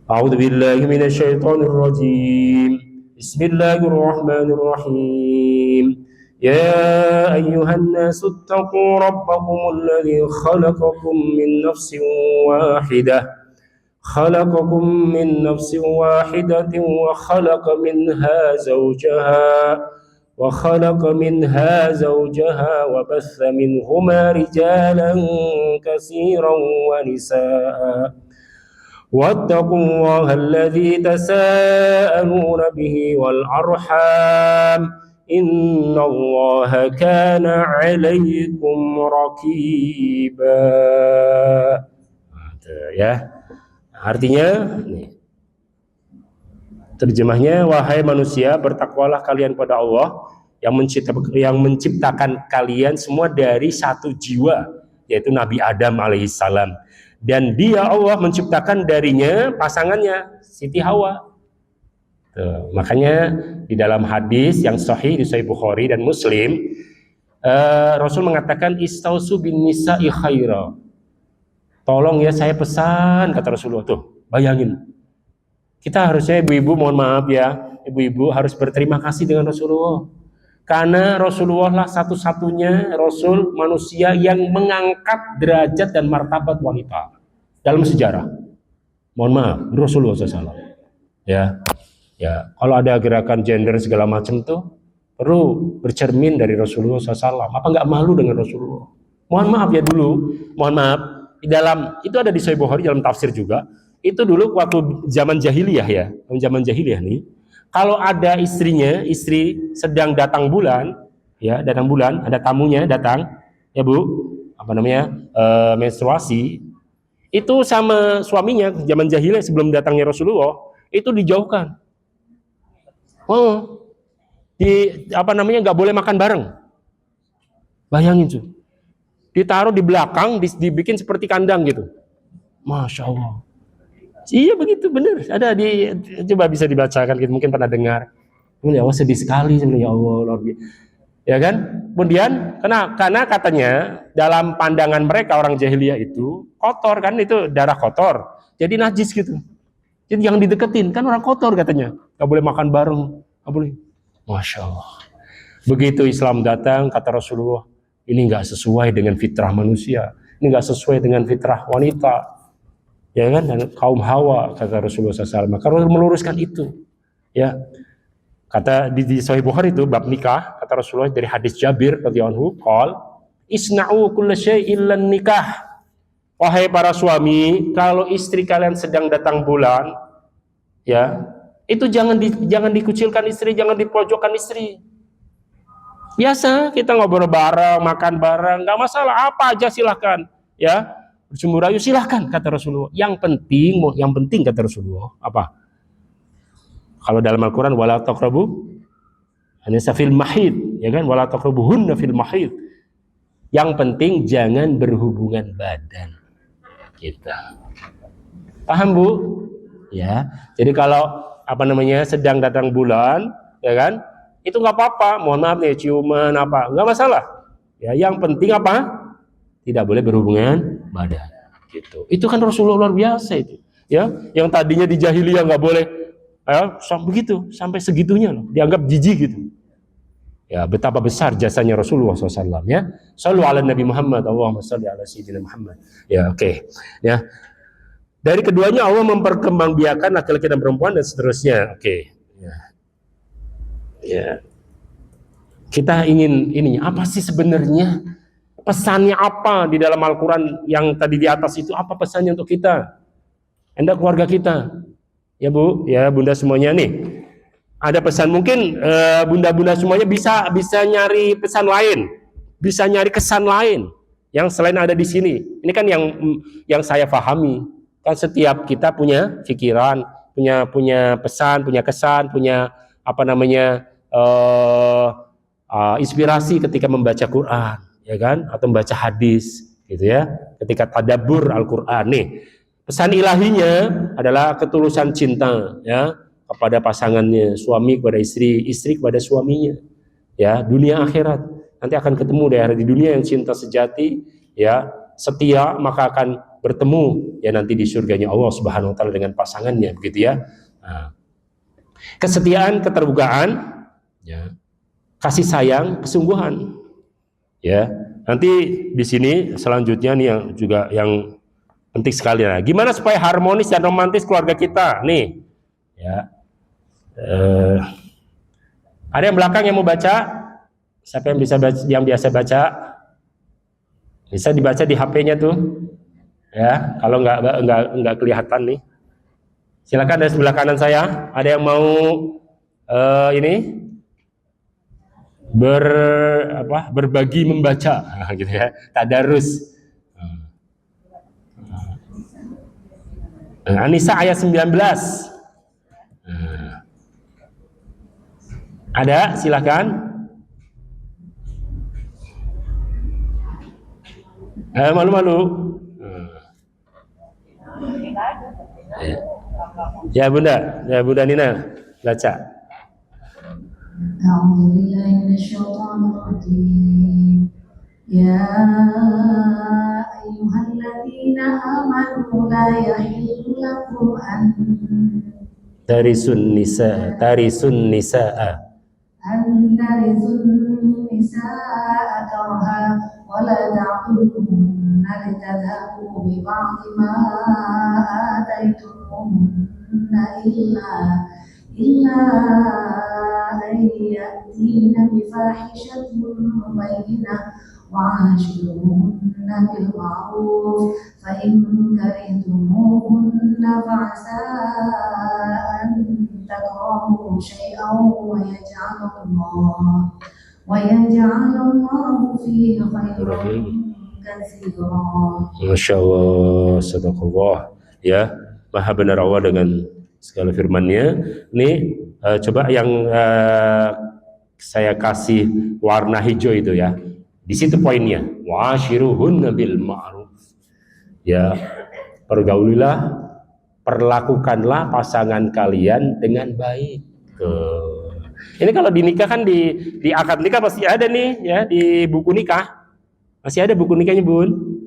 A'udzubillahi minasyaitonirrajim. Bismillahirrahmanirrahim. يا أيها الناس اتقوا ربكم الذي خلقكم من نفس واحدة وخلق منها زوجها وبث منهما رجالا كثيرا ونساء واتقوا الله الذي تساءلون به والأرحام إن الله كان عليكم رقيبا. Ya, artinya nih, terjemahnya, wahai manusia, bertakwalah kalian pada Allah yang menciptakan kalian semua dari satu jiwa, yaitu Nabi Adam alaihissalam, dan dia Allah menciptakan darinya pasangannya Siti Hawa. Tuh, makanya di dalam hadis yang sahih di Sahih Bukhari dan Muslim, Rasul mengatakan istausu bin nisa'i khaira. Tolong ya, saya pesan, kata Rasulullah. Tuh, bayangin. Kita harusnya ibu-ibu, mohon maaf ya, ibu-ibu harus berterima kasih dengan Rasulullah. Karena Rasulullah lah satu-satunya Rasul manusia yang mengangkat derajat dan martabat wanita dalam sejarah. Mohon maaf, Rasulullah SAW. Ya, kalau ada gerakan gender segala macam tuh perlu bercermin dari Rasulullah SAW. Apa nggak malu dengan Rasulullah? Mohon maaf ya dulu, mohon maaf. Di dalam itu ada di Sahih Bukhari dalam tafsir juga. Itu dulu waktu zaman jahiliyah ya, zaman jahiliyah nih. Kalau ada istrinya, istri sedang datang bulan, ya datang bulan, ada tamunya datang, ya Bu, apa namanya menstruasi, itu sama suaminya zaman jahiliyah sebelum datangnya Rasulullah itu dijauhkan. Oh, apa namanya nggak boleh makan bareng. Bayangin tuh, ditaruh di belakang, dibikin seperti kandang gitu. Masya Allah. Iya begitu benar. Ada coba bisa dibacakan gitu, mungkin pernah dengar. Ya Allah sedih sekali sebenarnya, ya Allah luar biasa. Ya kan? Kemudian karena katanya dalam pandangan mereka orang jahiliyah itu kotor kan, itu darah kotor. Jadi najis gitu. Jadi jangan dideketin, kan orang kotor katanya. Gak boleh makan bareng, gak boleh. Masya Allah. Begitu Islam datang, kata Rasulullah, ini gak sesuai dengan fitrah manusia. Ini gak sesuai dengan fitrah wanita. Ya kan, dan kaum Hawa, kata Rasulullah SAW. Maka Rasul meluruskan itu. Ya, kata di Sahih Bukhari itu bab nikah, kata Rasulullah dari hadis Jabir radhiyallahu anhu, qol isna'u kulla syai'in illan nikah. Wahai para suami, kalau istri kalian sedang datang bulan, ya, itu jangan dikucilkan istri, jangan dipojokkan istri. Biasa kita ngobrol bareng, makan bareng, nggak masalah, apa aja silahkan, ya. Bersumber rayu silahkan, kata Rasulullah. Yang penting kata Rasulullah apa? Kalau dalam Al-Quran wala taqrabu anisa fil mahid, ya kan? Wala taqrabuhunna fil mahid. Yang penting jangan berhubungan badan kita. Paham Bu? Ya. Jadi kalau apa namanya sedang datang bulan, ya kan? Itu nggak apa-apa. Mohon maaf nih ciuman apa, nggak masalah. Ya, yang penting apa? Tidak boleh berhubungan badan gitu. Itu kan Rasulullah luar biasa itu, ya. Yang tadinya di jahiliyah nggak boleh, ya, begitu sampai segitunya loh, dianggap jijik gitu. Ya, betapa besar jasanya Rasulullah SAW, ya. Shallu ala Nabi Muhammad, Allahumma shalli ala Sayyidina Muhammad. Ya, oke. Ya. Dari keduanya Allah memperkembangbiakan laki-laki dan perempuan dan seterusnya. Oke. Ya. Ya. Kita ingin ininya apa sih sebenarnya? Pesannya apa di dalam Al-Quran yang tadi di atas itu, apa pesannya untuk kita, Anda keluarga kita, ya Bu, ya Bunda semuanya nih, ada pesan mungkin Bunda-bunda semuanya bisa nyari pesan lain, bisa nyari kesan lain yang selain ada di sini. Ini kan yang saya pahami, kan setiap kita punya pikiran, punya pesan, punya kesan, punya apa namanya inspirasi ketika membaca Quran, ya kan, atau membaca hadis gitu ya, ketika tadabbur Al-Qur'an. Nih, pesan ilahinya adalah ketulusan cinta, ya, kepada pasangannya, suami kepada istri, istri kepada suaminya, ya, dunia akhirat. Nanti akan ketemu di dunia yang cinta sejati, ya, setia, maka akan bertemu ya nanti di surganya Allah Subhanahu wa taala dengan pasangannya, begitu ya. Nah, kesetiaan, keterbukaan, ya, kasih sayang, kesungguhan. Ya, nanti di sini selanjutnya nih yang juga yang penting sekali. Nah, gimana supaya harmonis dan romantis keluarga kita? Nih, ya, ada yang belakang yang mau baca? Siapa yang bisa baca, yang biasa baca? Bisa dibaca di HP-nya tuh, ya. Kalau nggak kelihatan nih, silakan dari sebelah kanan saya. Ada yang mau ini? Berbagi membaca gitu ya, tadarus. An-Nisa ayat 19. Ada, silakan. Malu-malu. Ya Bunda Nina baca. أعوذ بالله من الشيطان الرجيم يا أيها الذين آمنوا لا يحل لكم أن ترثوا النساء كرها ولا تعضلوهن لتذهبوا ببعض ما آتيتموهن إلا أن يأتين بفاحشة مبينة وعاشروهن بالمعروف فإن كرهتموهن فعسى أن تكرهوا شيئا ويجعل الله فيه خيرا كثيرا. Masya Allah, sadaqallah. Ya, maha benar Allah dengan segala firman-Nya. Ini coba yang saya kasih warna hijau itu ya. Di situ poinnya. Wa'ashiruhunna bil ma'ruf. Ya, pergaulilah, perlakukanlah pasangan kalian dengan baik. Tuh. Ini kalau di nikah kan di akad nikah pasti ada nih ya, di buku nikah. Masih ada buku nikahnya, Bun?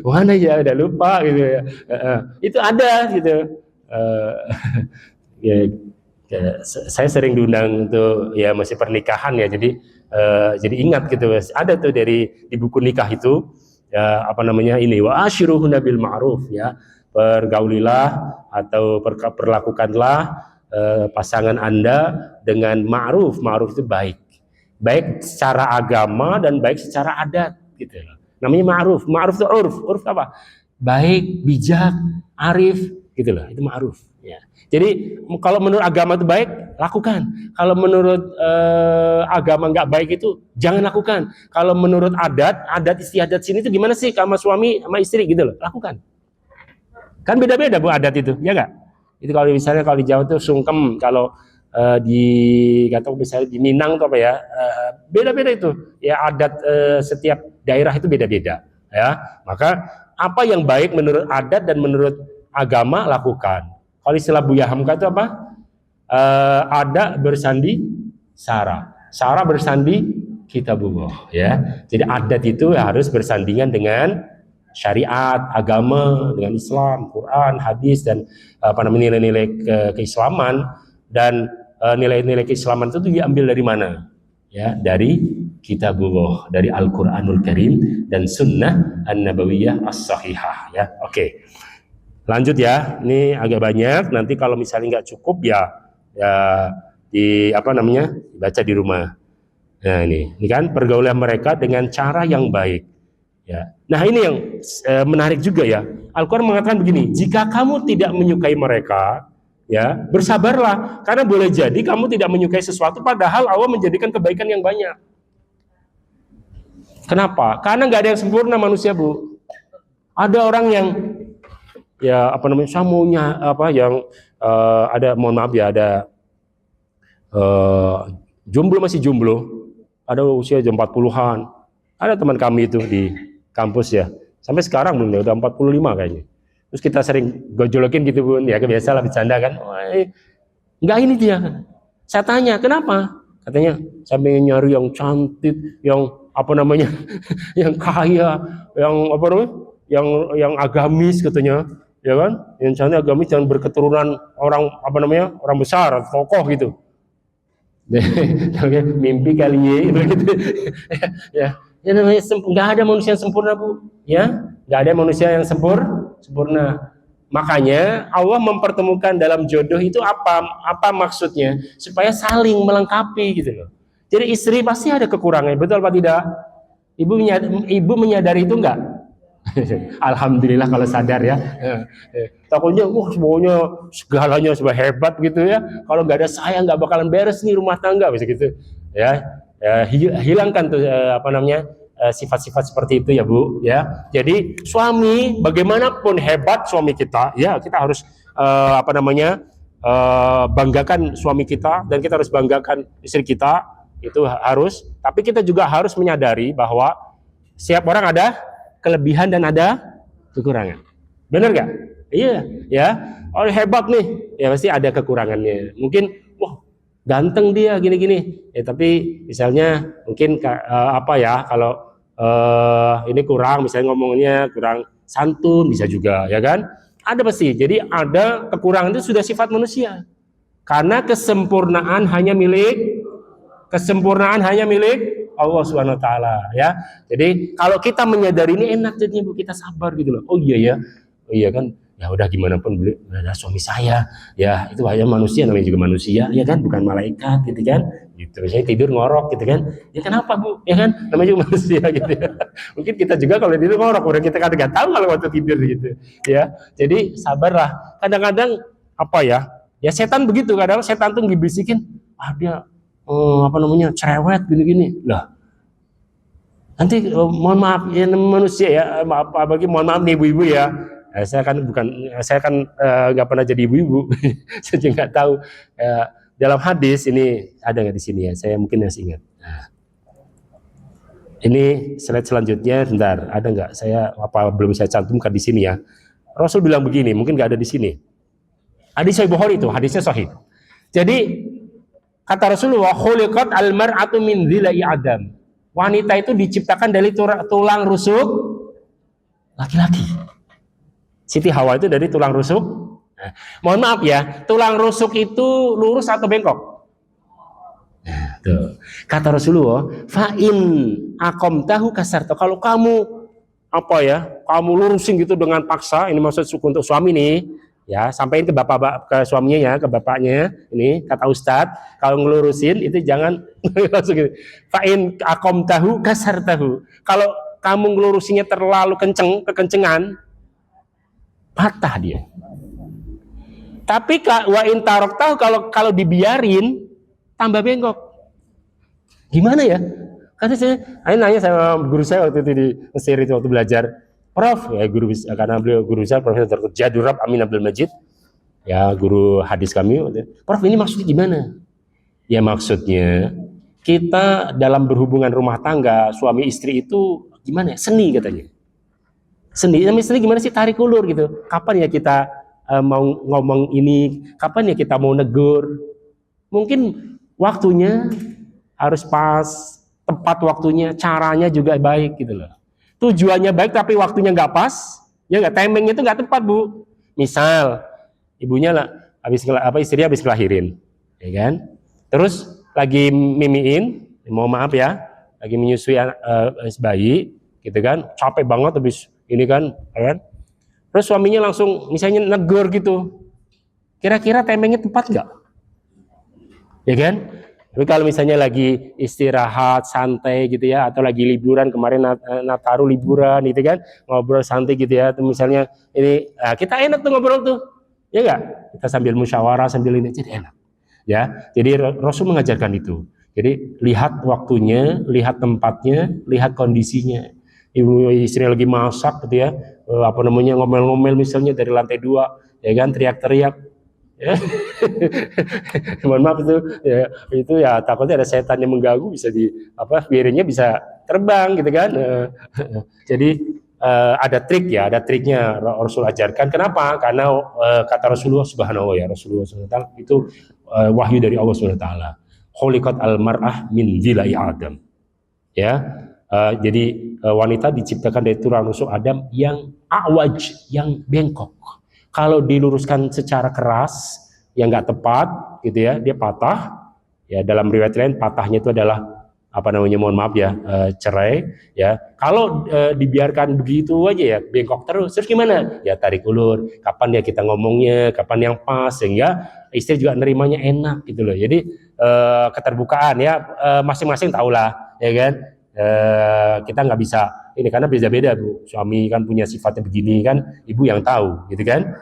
Mana ya, udah lupa gitu ya. Itu ada gitu. Ya, saya sering diundang untuk ya masih pernikahan ya, jadi ingat gitu. Ada tuh di buku nikah itu ya, apa namanya ini, wa ashiruhunna bil ma'ruf ya. Pergaulilah atau perlakukanlah pasangan Anda dengan ma'ruf. Ma'ruf itu baik. Baik secara agama dan baik secara adat gitu. Namanya ma'ruf. Ma'ruf itu urf. Urf apa? Baik, bijak, arif gitu loh. Itu ma'ruf ya. Jadi kalau menurut agama itu baik, lakukan. Kalau menurut agama nggak baik itu jangan lakukan. Kalau menurut adat istiadat sini itu gimana sih sama suami sama istri gitu loh, lakukan. Kan beda-beda Bu adat itu, ya nggak? Itu kalau misalnya kalau di Jawa itu sungkem, kalau atau misalnya di Minang atau apa ya, beda-beda itu. Ya adat setiap daerah itu beda-beda. Ya, maka apa yang baik menurut adat dan menurut agama lakukan. Kalau istilah Buya Hamka itu apa? Ada bersandi sara, sara bersandi kitabullah. Ya, jadi adat itu harus bersandingan dengan syariat, agama, dengan Islam, Quran, hadis dan apa namanya nilai-nilai keislaman. Dan nilai-nilai keislaman itu diambil dari mana? Ya, dari kitabullah, dari Al-Qur'anul Karim dan sunnah An-Nabawiyah As-Sahihah ya. Oke. Lanjut ya. Ini agak banyak. Nanti kalau misalnya nggak cukup ya di apa namanya? Baca di rumah. Nah, ini kan pergaulan mereka dengan cara yang baik. Ya. Nah, ini yang menarik juga ya. Al-Qur'an mengatakan begini, jika kamu tidak menyukai mereka, ya, bersabarlah, karena boleh jadi kamu tidak menyukai sesuatu padahal Allah menjadikan kebaikan yang banyak. Kenapa? Karena nggak ada yang sempurna manusia, Bu. Ada orang yang ya apa namanya, samunya apa yang ada, mohon maaf ya, ada jomblo, masih jomblo, ada usia 40-an. Ada teman kami itu di kampus ya, sampai sekarang belum, udah 45 kayaknya. Terus kita sering gojolokin gitu Bun, ya biasa lah, bercanda kan. Enggak, ini dia. Saya tanya, kenapa? Katanya, saya pengen nyari yang cantik, yang apa namanya, yang kaya, yang apa namanya, yang agamis katanya, ya kan? Yang cantik agamis, jangan berketurunan orang apa namanya, orang besar, tokoh gitu. Mimpi kali ya, gitu. Ya. Ya namanya nggak ada manusia yang sempurna Bu, ya nggak ada manusia yang sempurna. Makanya Allah mempertemukan dalam jodoh itu apa maksudnya? Supaya saling melengkapi gitu loh. Jadi istri pasti ada kekurangan, betul apa tidak? Ibu menyadari itu enggak? Alhamdulillah kalau sadar ya. Takutnya, semuanya segalanya sebab hebat gitu ya. Kalau nggak ada saya nggak bakalan beres nih rumah tangga, bisa gitu. Ya. Hilangkan tuh apa namanya sifat-sifat seperti itu ya Bu ya. Jadi suami bagaimanapun hebat suami kita ya, kita harus apa namanya banggakan suami kita, dan kita harus banggakan istri kita, itu harus. Tapi kita juga harus menyadari bahwa setiap orang ada kelebihan dan ada kekurangan. Benar nggak? Iya ya. Oh hebat nih ya, pasti ada kekurangannya. Mungkin ganteng dia gini-gini ya, tapi misalnya mungkin apa ya, kalau ini kurang, misalnya ngomongnya kurang santun, bisa juga ya kan, ada pasti. Jadi ada kekurangan, itu sudah sifat manusia, karena kesempurnaan hanya milik Allah Subhanahu wa taala ya. Jadi kalau kita menyadari ini enak jadinya Bu, kita sabar gitu loh. Oh iya ya. Oh iya kan, Ya udah gimana pun beliau adalah suami saya. Ya itu hanya manusia, namanya juga manusia, ya kan, bukan malaikat gitu kan. Gitu. Saya tidur ngorok gitu kan. Ya kenapa Bu? Ya kan, namanya juga manusia gitu ya. Mungkin kita juga kalau tidur ngorok, udah kita kadang nggak tahu kalau waktu tidur gitu. Ya, jadi sabarlah. Kadang-kadang apa ya? Ya setan begitu, kadang setan tuh dibisikin, dia apa namanya cerewet gini-gini. Lah, nanti mohon maaf ya manusia ya, maaf bagi mohon maaf nih ibu-ibu ya. Saya kan nggak pernah jadi ibu-ibu, saya juga nggak tahu. Dalam hadis ini ada nggak di sini ya? Saya mungkin masih ingat. Nah, ini slide selanjutnya, bentar, ada nggak? Saya belum saya cantumkan di sini ya. Rasul bilang begini, mungkin nggak ada di sini. Hadis Sahih Bukhari itu, hadisnya sahih. Jadi kata Rasulullah, khuliqat al-mar'atu min dhilai adam. Wanita itu diciptakan dari tulang rusuk laki-laki. Siti Hawa itu dari tulang rusuk. Nah, mohon maaf ya, tulang rusuk itu lurus atau bengkok? Nah, tuh. Kata Rasulullah, fa'in aqamtahu kasarta. Kalau kamu apa ya, kamu lurusin gitu dengan paksa, ini maksud untuk suami nih, ya sampaikan ke bapak, ke suaminya ya, ke bapaknya. Ini kata Ustadz, kalau ngelurusin itu jangan langsung gitu. Fa'in aqamtahu kasartahu. Kalau kamu ngelurusinnya terlalu kekencengan, patah dia. Tapi wa in taraktahu, kalau dibiarin tambah bengkok. Gimana ya? Karena saya nanya sama guru saya waktu itu di Mesir itu waktu belajar. Prof, ya guru, karena beliau guru saya Profesor Dr. Jadurab Amin Abdul Majid, ya guru hadis kami. Prof, ini maksudnya gimana? Ya maksudnya kita dalam berhubungan rumah tangga suami istri itu gimana? Seni katanya. Seni gimana sih, tarik ulur gitu. Kapan ya kita mau ngomong ini? Kapan ya kita mau negur? Mungkin waktunya harus pas, tepat waktunya, caranya juga baik gitu loh. Tujuannya baik tapi waktunya nggak pas, ya nggak, timingnya itu nggak tepat Bu. Misal ibunya lah istrinya habis ngelahirin, ya kan? Terus lagi mimiin, mohon maaf ya, lagi menyusui bayi, gitu kan? Capek banget habis ini kan? Terus suaminya langsung misalnya negur gitu. Kira-kira timingnya tepat nggak? Ya kan? Tapi kalau misalnya lagi istirahat santai gitu ya, atau lagi liburan, kemarin Nataru liburan gitu kan, ngobrol santai gitu ya, atau misalnya ini kita enak tuh ngobrol tuh, ya enggak? Kita sambil musyawarah sambil ini, jadi enak. Ya, jadi Rasul mengajarkan itu. Jadi lihat waktunya, lihat tempatnya, lihat kondisinya. Ibu istri lagi masak gitu ya, apa namanya ngomel-ngomel misalnya dari lantai 2, ya kan, teriak-teriak. Ya. Mohon maaf itu ya takutnya ada setan yang mengganggu, bisa piringnya bisa terbang gitu kan. Jadi ada triknya Rasul ajarkan. Kenapa? Karena kata Rasulullah Subhanahu wa Rasulullah SWT itu wahyu dari Allah SWT. Khuliqat al-mar'ah min dhilai adam. Ya. Jadi wanita diciptakan dari tulang rusuk Adam yang awaj, yang bengkok. Kalau diluruskan secara keras, yang nggak tepat, gitu ya, dia patah. Ya dalam riwayat lain patahnya itu adalah apa namanya, mohon maaf ya, cerai. Ya kalau dibiarkan begitu aja ya, bengkok terus gimana? Ya tarik ulur. Kapan ya kita ngomongnya, kapan yang pas, sehingga istri juga nerimanya enak gitu loh. Jadi keterbukaan ya, masing-masing tahulah, ya kan. Kita nggak bisa ini karena beda-beda Bu, suami kan punya sifatnya begini kan, ibu yang tahu gitu kan.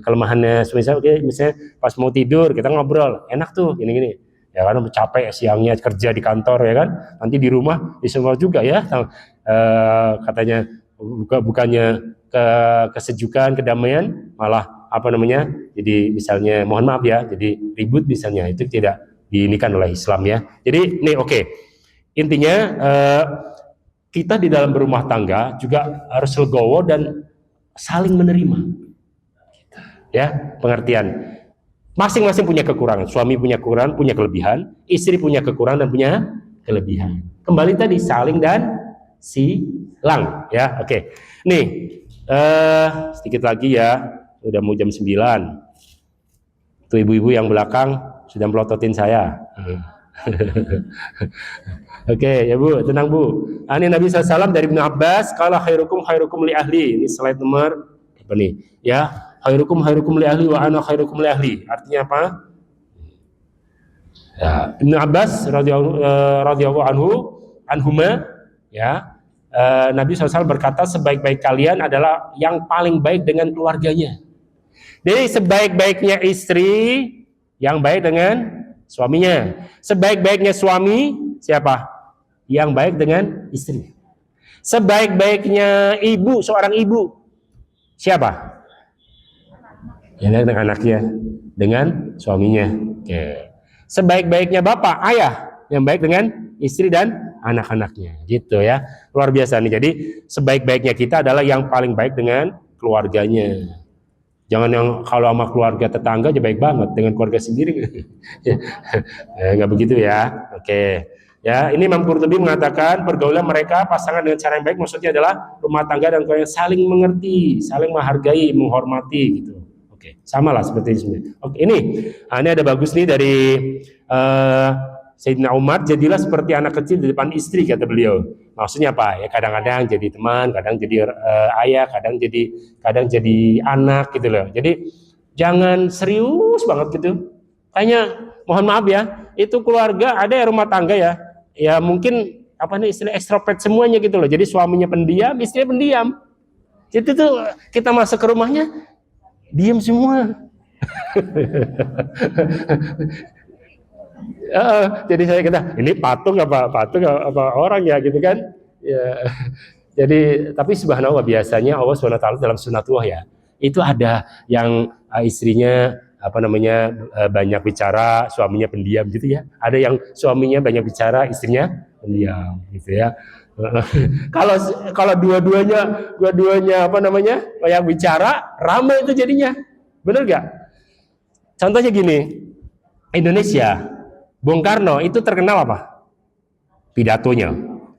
Kelemahannya suami saya, misalnya pas mau tidur kita ngobrol enak tuh gini-gini ya kan, capek siangnya kerja di kantor ya kan, nanti di rumah semua juga ya, katanya bukannya kesejukan, kedamaian, malah apa namanya, jadi misalnya mohon maaf ya, jadi ribut misalnya, itu tidak diinikan oleh Islam ya. Jadi ini oke. Intinya kita di dalam berumah tangga juga harus legowo dan saling menerima. Ya, pengertian. Masing-masing punya kekurangan. Suami punya kekurangan, punya kelebihan. Istri punya kekurangan dan punya kelebihan. Kembali tadi saling dan silang. Ya, oke. Nih, sedikit lagi ya. Udah mau jam 9. Tuh ibu-ibu yang belakang sudah melototin saya. Oke, ya Bu, tenang Bu. Ini Nabi SAW dari Ibnu Abbas, qala khairukum khairukum li ahli. Ini slide nomor Apa nih? Ya, khairukum li ahli wa ana khairukum li ahli. Artinya apa? Ya, Ibnu Abbas radhiyallahu anhuma, ya, Nabi SAW berkata sebaik-baik kalian adalah yang paling baik dengan keluarganya. Jadi sebaik-baiknya istri yang baik dengan suaminya. Sebaik-baiknya suami siapa? Yang baik dengan istri. Sebaik-baiknya ibu, seorang ibu siapa? Yang baik dengan anaknya, dengan suaminya. Oke. Sebaik-baiknya bapak, ayah, yang baik dengan istri dan anak-anaknya, gitu ya. Luar biasa nih. Jadi sebaik-baiknya kita adalah yang paling baik dengan keluarganya. Jangan yang kalau sama keluarga tetangga aja baik banget, dengan keluarga sendiri nggak begitu ya. Oke. Ya, ini Imam Qurtubi mengatakan pergaulan mereka pasangan dengan cara yang baik maksudnya adalah rumah tangga dan keluarga yang saling mengerti, saling menghargai, menghormati gitu. Oke, sama lah seperti ini. Oke, ini ada bagus nih dari Sayyidina Umar, jadilah seperti anak kecil di depan istri, kata beliau. Maksudnya apa? Ya kadang-kadang jadi teman, kadang jadi ayah, kadang jadi anak gitu loh. Jadi jangan serius banget gitu. Kayaknya mohon maaf ya, itu keluarga ada ya rumah tangga ya. Ya mungkin apa nih istilah ekstrovert semuanya gitu loh. Jadi suaminya pendiam, istrinya pendiam. Jadi tuh kita masuk ke rumahnya diam semua. Jadi saya kata ini patung apa orang ya gitu kan ya. Jadi tapi subhanallah biasanya Allah SWT dalam sunatullah ya itu ada yang istrinya banyak bicara, suaminya pendiam gitu ya. Ada yang suaminya banyak bicara, istrinya pendiam gitu ya. Kalau dua-duanya banyak bicara, ramai itu jadinya. Benar gak? Contohnya gini, Indonesia, Bung Karno itu terkenal apa? Pidatonya,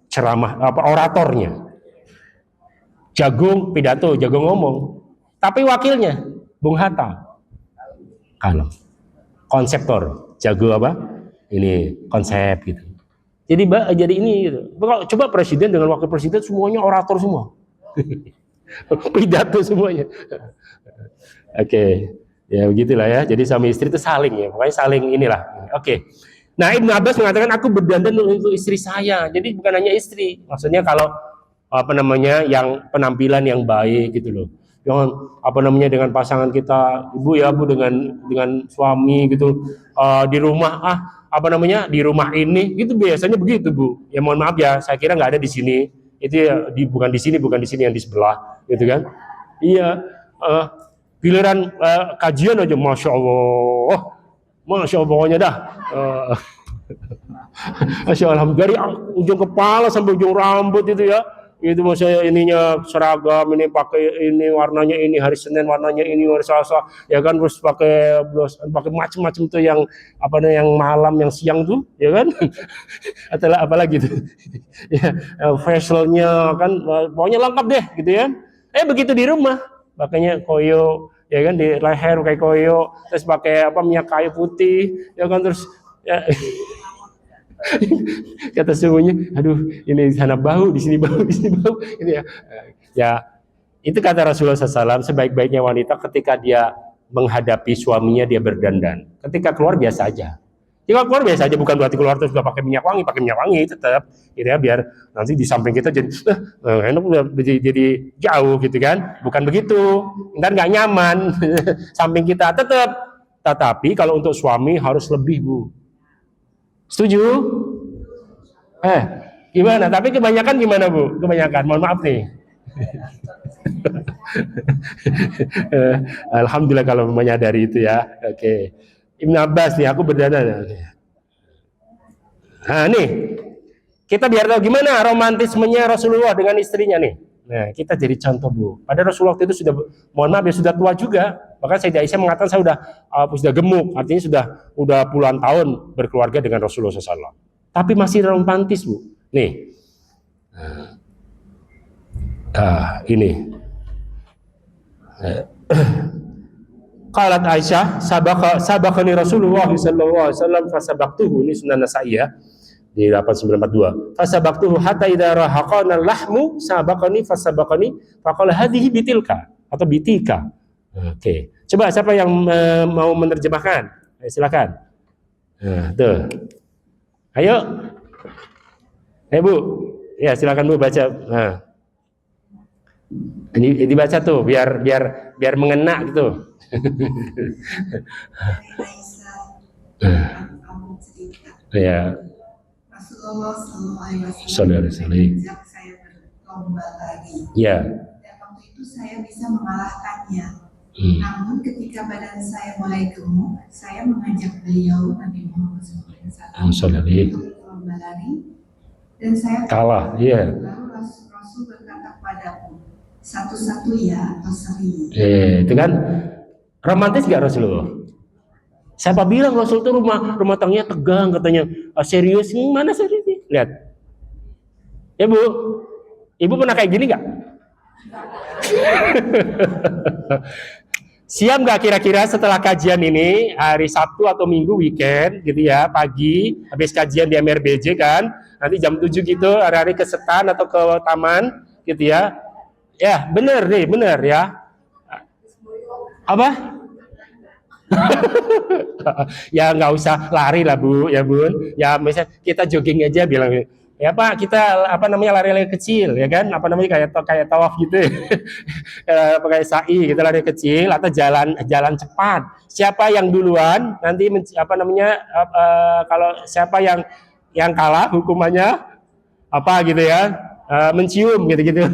ceramah, oratornya. Jago pidato, jago ngomong. Tapi wakilnya, Bung Hatta, kalem. Konseptor, jago apa? Ini konsep gitu. Jadi ini gitu. Coba presiden dengan wakil presiden semuanya orator semua. Pidato semuanya. Oke. Ya begitulah ya. Jadi suami istri itu saling ya. Pokoknya saling inilah. Oke. Nah, Ibnu Abbas mengatakan aku berdandan untuk istri saya. Jadi bukan hanya istri. Maksudnya kalau yang penampilan yang baik gitu loh. Jangan dengan pasangan kita, ibu ya bu dengan suami gitu di rumah di rumah ini gitu biasanya begitu bu. Ya mohon maaf ya, saya kira nggak ada di sini. Itu ya, bukan di sini yang di sebelah gitu kan. Iya. Giliran kajian aja, masya Allah pokoknya dah. Masya Allah, dari ujung kepala sampai ujung rambut itu ya. Itu maksudnya ininya seragam, ini pakai ini warnanya ini, hari Senin warnanya ini, hari Selasa ya kan, terus pakai macam-macam tuh yang yang malam, yang siang tuh ya kan. Atau apalagi tuh ya, facialnya kan pokoknya lengkap deh gitu ya. Begitu di rumah pakainya koyo ya kan, di leher kayak koyo, terus pakai minyak kayu putih ya kan, terus ya, kata semuanya, aduh ini sana bau, di sini bau ini ya. Ya itu kata Rasulullah SAW, sebaik-baiknya wanita ketika dia menghadapi suaminya dia berdandan, ketika keluar biasa aja. Jika keluar biasa aja, bukan berarti keluar terus pakai minyak wangi tetap gitu ya, biar nanti di samping kita jadi enak, jadi jauh gitu kan, bukan begitu, ntar nggak nyaman samping kita tetap. Tetapi kalau untuk suami harus lebih bu. Setuju? Gimana? Tapi kebanyakan gimana bu? Kebanyakan, mohon maaf nih. Alhamdulillah kalau menyadari itu ya. Oke. Ibnu Abbas nih, aku berdandan. Nah nih, kita biar tahu gimana romantismenya Rasulullah dengan istrinya nih. Nah kita jadi contoh bu. Pada Rasulullah itu sudah, mohon maaf ya, sudah tua juga. Bahkan Sayyidah Aisyah mengatakan saya sudah gemuk, artinya sudah puluhan tahun berkeluarga dengan Rasulullah SAW. Tapi masih romantis bu. Nih, ini. Qalat Aisyah, sabaqani Rasulullah sallallahu alaihi wasallam fasabaqtuhu, ini Sunan Nasa'i ya, di 8942. Fasabaqtuhu hatta idza rahaqana lahmu sabaqani fasabaqani faqala hadhihi bitilka atau bitika. Oke. Coba siapa yang mau menerjemahkan? Silakan. Nah, tuh. Ayo. Bu. Ya, silakan Bu baca. Nah. Ini dibaca tuh biar mengena gitu. Ya. Rasulullah SAW Sejak saya berlomba lari. Ya. Dan waktu itu saya bisa mengalahkannya. Namun ketika badan saya mulai gemuk, saya mengajak beliau Nabi Muhammad SAW untuk lomba lari. Dan saya kalah. Iya. Lalu Rasul berkata padaku, satu-satu ya atau seri. Itu kan romantis gak Rasulullah? Siapa bilang Rasul itu rumah tangganya tegang katanya? Serius? Mana serius? Lihat. Ya Bu, Ibu pernah kayak gini gak? Siap nggak kira-kira setelah kajian ini hari Sabtu atau Minggu weekend gitu ya, pagi habis kajian di MRBJ kan, nanti jam 7 gitu hari-hari ke setan atau ke taman gitu ya. Ya bener nih, bener ya. Apa? Ya nggak usah lari lah Bu, ya Bun. Ya misalnya kita jogging aja bilang. Ya Pak, kita lari-lari kecil ya kan, kayak tawaf gitu ya. Pakai sa'i kita lari kecil atau jalan cepat. Siapa yang duluan nanti kalau siapa yang kalah hukumannya apa gitu ya, mencium gitu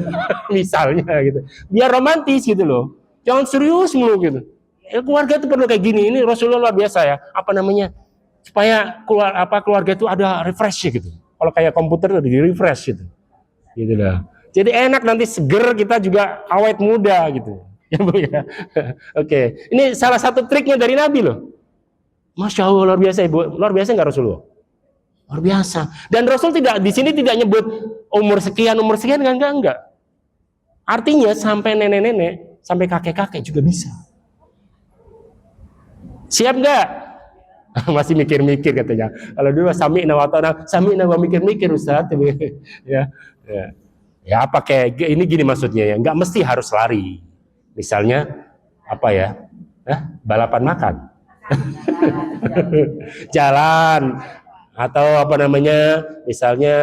misalnya gitu, biar romantis gitu loh, jangan serius mulu gitu. Keluarga itu perlu kayak gini. Ini Rasulullah luar biasa ya, supaya keluarga itu ada refresh gitu. Kalau kayak komputer di refresh gitu lah. Jadi enak, nanti seger, kita juga awet muda gitu. Ya Bu ya. Oke, ini salah satu triknya dari Nabi loh. Masya Allah, luar biasa Ibu. Luar biasa nggak Rasulullah? Luar biasa. Dan Rasul di sini tidak nyebut umur sekian enggak. Artinya sampai nenek-nenek, sampai kakek-kakek juga bisa. Siap nggak? Masih mikir-mikir katanya. Kalau dulu sami'na wa ta'na, sami'na wa mikir-mikir Ustaz. Ya apa kayak ini gini maksudnya ya, nggak mesti harus lari. Misalnya apa ya? Balapan makan. Jalan atau misalnya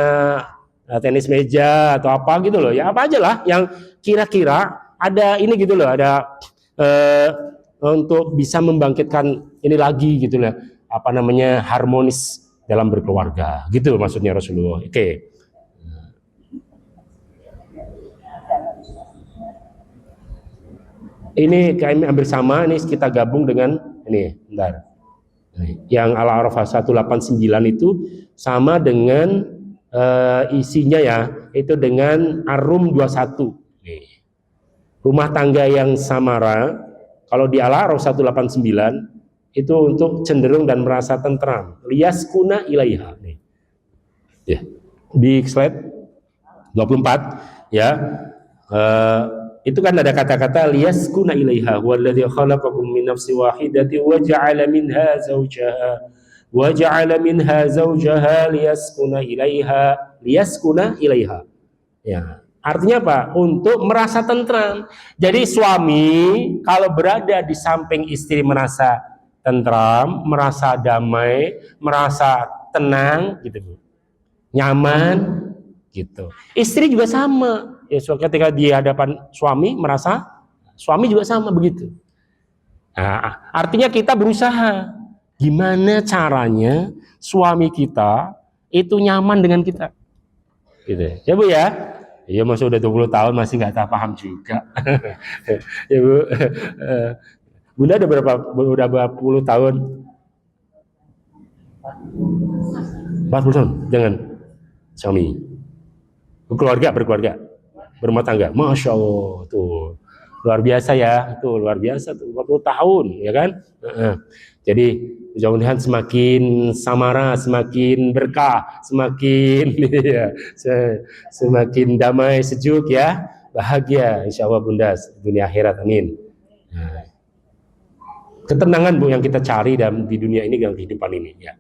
tenis meja atau apa gitu loh. Ya apa aja lah yang kira-kira ada ini gitu loh, ada untuk bisa membangkitkan ini lagi gitu lah. Harmonis dalam berkeluarga gitu maksudnya Rasulullah. Oke. Ini kami ambil sama, ini kita gabung dengan ini, bentar. Yang Al-A'raf 189 itu sama dengan isinya ya, itu dengan Ar-Rum 21. Rumah tangga yang samara, kalau di Al-A'raf 189 itu untuk cenderung dan merasa tentram. Liyaskuna ilaiha. Ya. Di slide 24 ya. Itu kan ada kata-kata liyaskuna ilaiha walladzi khalaqakum min nafsin wahidatin wa ja'ala minha zawjaha liyaskuna ilaiha. Ya. Artinya apa? Untuk merasa tentram. Jadi suami kalau berada di samping istri merasa tentram, merasa damai, merasa tenang gitu, nyaman gitu. Istri juga sama ya, ketika di hadapan suami merasa suami juga sama begitu. Nah, artinya kita berusaha gimana caranya suami kita itu nyaman dengan kita gitu ya Bu ya. Iya masih udah 20 tahun masih nggak paham juga. Ya Bu. Bunda ada berapa puluh tahun? 40 tahun dengan suami. Berkeluarga, berumah tangga. Masya Allah, tuh luar biasa ya, tuh luar biasa tuh 40 tahun, ya kan? Jadi mudah-mudahan semakin samara, semakin berkah, semakin ya, semakin damai, sejuk ya, bahagia, insya Allah Bunda dunia akhirat, amin. Ketenangan Bu yang kita cari di dunia ini, dalam kehidupan ini ya.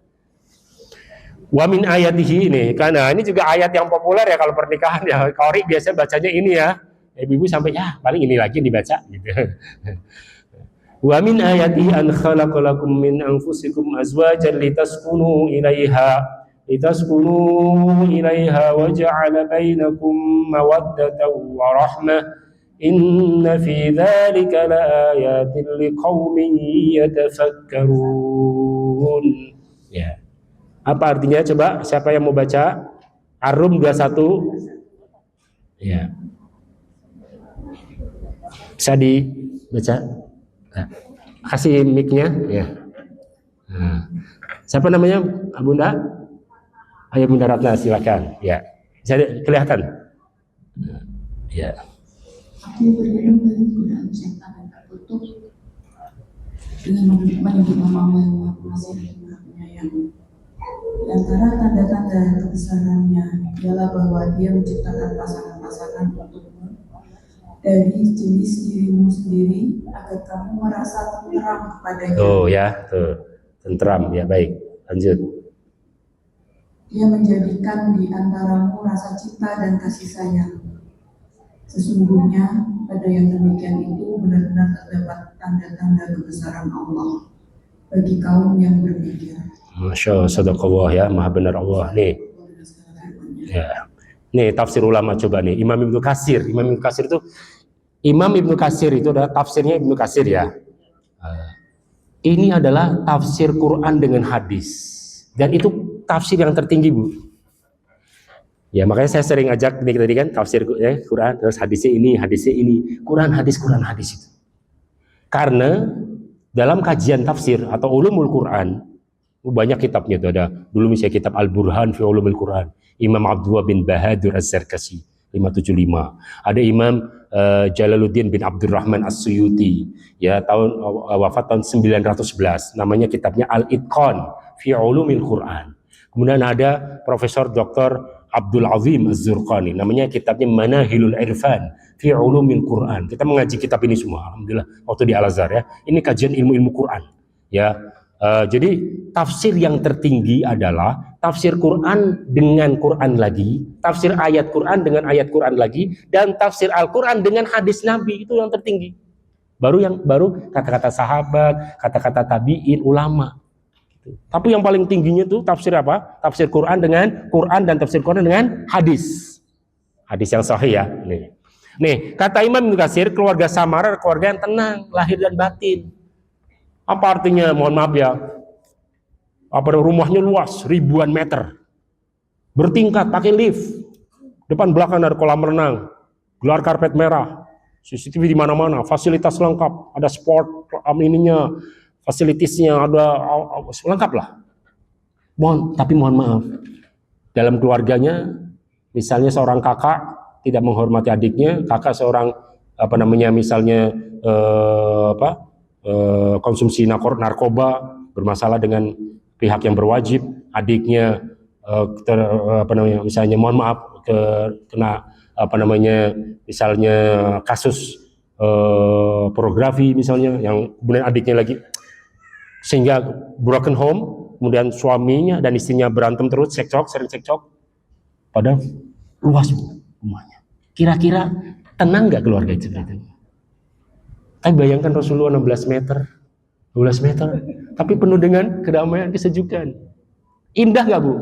Wa min ayatihi ini, karena ini juga ayat yang populer ya kalau pernikahan ya. Qori biasanya bacanya ini ya. ibu-ibu sampai ya paling ini lagi dibaca gitu. Wa min ayatihi an khalaqalakum min anfusikum azwajan litaskunu ilaiha wa ja'ala bainakum mawaddatan wa rahmah inna fi dzalika laayatin liqaumin yatafakkarun. Ya. Apa artinya coba siapa yang mau baca? Ar-Rum 21. Ya. Bisa dibaca? Nah, kasih mic-nya ya. Nah. Siapa namanya? Bunda? Ayo Bunda Ratna silakan. Ya. Bisa kelihatan? Ya. Aku berlindung dari godaan setan dan tertutup dengan menyebut nama Allah yang Maha Pengasih dan Maha Penyayang. Di antara tanda-tanda kebesarannya ialah bahwa Dia menciptakan pasangan-pasangan untukmu dari jenis dirimu sendiri agar kamu merasa tentram kepadanya. Oh ya, tuh. Tentram ya, baik. Lanjut. Dia menjadikan di antaramu rasa cinta dan kasih sayang. Sesungguhnya pada yang demikian itu benar-benar terdapat tanda-tanda kebesaran Allah bagi kaum yang berpikir. Masya Allah, sadaqallah ya, maha benar Allah. Nih, ya. Nih tafsir ulama coba nih, Imam Ibnu Katsir itu adalah tafsirnya Ibnu Katsir ya. Ini adalah tafsir Quran dengan hadis, dan itu tafsir yang tertinggi Bu. Ya makanya saya sering ajak nih tadi kan tafsir Quran terus hadisnya ini Quran hadis itu. Karena dalam kajian tafsir atau ulumul Quran banyak kitabnya itu, ada dulu misalnya kitab Al-Burhan fi Ulumul Quran Imam Abdullah bin Bahadur Az-Zarkasi 575. Ada Imam Jalaluddin bin Abdurrahman As-Suyuti ya wafat tahun 911, namanya kitabnya Al-Itqan fi Ulumil Quran. Kemudian ada Profesor Dr. Abdul Azim Az-Zurqani, namanya kitabnya Manahilul Irfan fi Ulumil Quran. Kita mengaji kitab ini semua alhamdulillah waktu di Al-Azhar ya. Ini kajian ilmu-ilmu Quran ya. Jadi tafsir yang tertinggi adalah tafsir Quran dengan Quran lagi, tafsir ayat Quran dengan ayat Quran lagi, dan tafsir Al-Quran dengan hadis Nabi, itu yang tertinggi. Baru kata-kata sahabat, kata-kata tabi'in, ulama. Tapi yang paling tingginya itu tafsir apa? Tafsir Quran dengan Quran dan tafsir Quran dengan hadis. Hadis yang sahih ya. Nih, kata Imam Ibnu Katsir, keluarga Samara keluarga yang tenang, lahir dan batin. Apa artinya? Mohon maaf ya. Rumahnya luas, ribuan meter. Bertingkat, pakai lift. Depan belakang ada kolam renang, gelar karpet merah, CCTV di mana-mana, fasilitas lengkap, ada sport fasilitasnya ada lengkap lah. Tapi mohon maaf, dalam keluarganya, misalnya seorang kakak tidak menghormati adiknya, kakak seorang konsumsi narkoba, bermasalah dengan pihak yang berwajib, adiknya misalnya mohon maaf kena misalnya kasus pornografi misalnya, yang kemudian adiknya lagi, sehingga broken home, kemudian suaminya dan istrinya berantem terus, sering cekcok, padahal luas rumahnya. Kira-kira tenang nggak keluarga itu? Tapi bayangkan Rasulullah 12 meter, tapi penuh dengan kedamaian, kesejukan. Indah nggak Bu?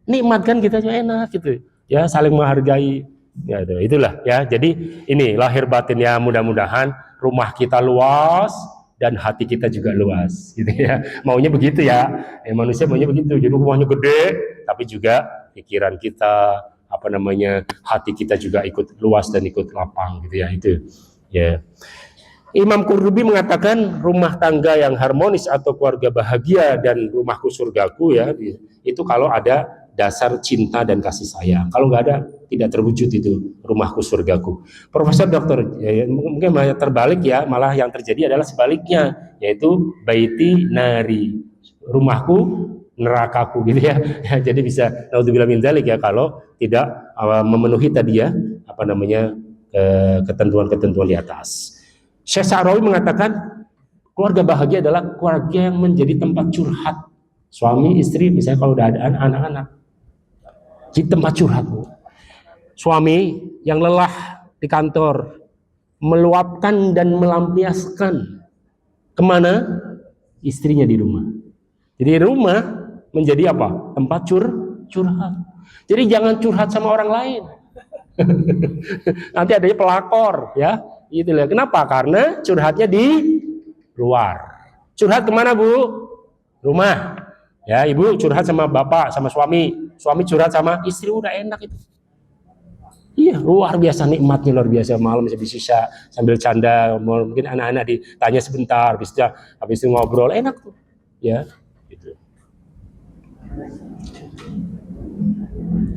Nikmat kan, kita enak gitu, ya saling menghargai. Ya itulah ya. Jadi ini lahir batin ya, mudah-mudahan rumah kita luas dan hati kita juga luas, gitu ya. Maunya begitu ya. Manusia maunya begitu. Jadi rumahnya gede, tapi juga pikiran kita, hati kita juga ikut luas dan ikut lapang, gitu ya. Itu ya. Imam Qurtubi mengatakan rumah tangga yang harmonis atau keluarga bahagia dan rumahku surgaku ya, itu kalau ada dasar cinta dan kasih sayang. Kalau nggak ada, tidak terwujud itu rumahku surgaku. Profesor Doktor mungkin malah terbalik ya, malah yang terjadi adalah sebaliknya, yaitu baiti nari, rumahku nerakaku, gitu ya. Jadi bisa naudzubillah min dzalik ya, kalau tidak memenuhi tadi ya ketentuan-ketentuan di atas. Syekh Sa'rawi mengatakan keluarga bahagia adalah keluarga yang menjadi tempat curhat suami istri, misalnya kalau udah ada anak-anak, jadi tempat curhat Bu. Suami yang lelah di kantor, meluapkan dan melampiaskan kemana? Istrinya di rumah. Jadi rumah menjadi apa? Tempat curhat. Jadi jangan curhat sama orang lain. Nanti adanya pelakor, ya. Gitu lah. Kenapa? Karena curhatnya di luar. Curhat kemana, Bu? Rumah. Ya, ibu curhat sama bapak, sama suami. Suami curhat sama istri, udah enak itu. Iya, luar biasa nikmatnya, luar biasa. Malam bisa sambil canda, mungkin anak-anak ditanya sebentar, habis itu ngobrol, enak tuh. Ya, gitu.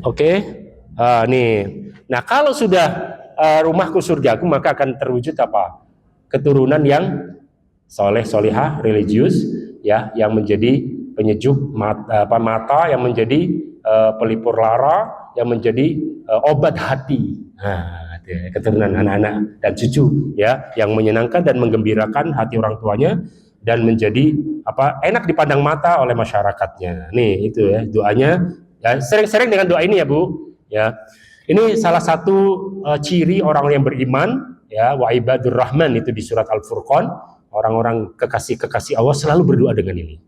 Oke. Nih. Nah, kalau sudah rumahku surgaku, maka akan terwujud apa? Keturunan yang soleh, solihah, religius, ya, yang menjadi penyejuk mata, yang menjadi pelipur lara, yang menjadi obat hati. Nah, keturunan anak-anak dan cucu, ya, yang menyenangkan dan menggembirakan hati orang tuanya dan menjadi enak dipandang mata oleh masyarakatnya. Nih itu ya doanya. Ya, sering-sering dengan doa ini ya Bu. Ya, ini salah satu ciri orang yang beriman. Ya, wa ibadur rahman itu di surat Al-Furqan. Orang-orang kekasih Allah selalu berdoa dengan ini.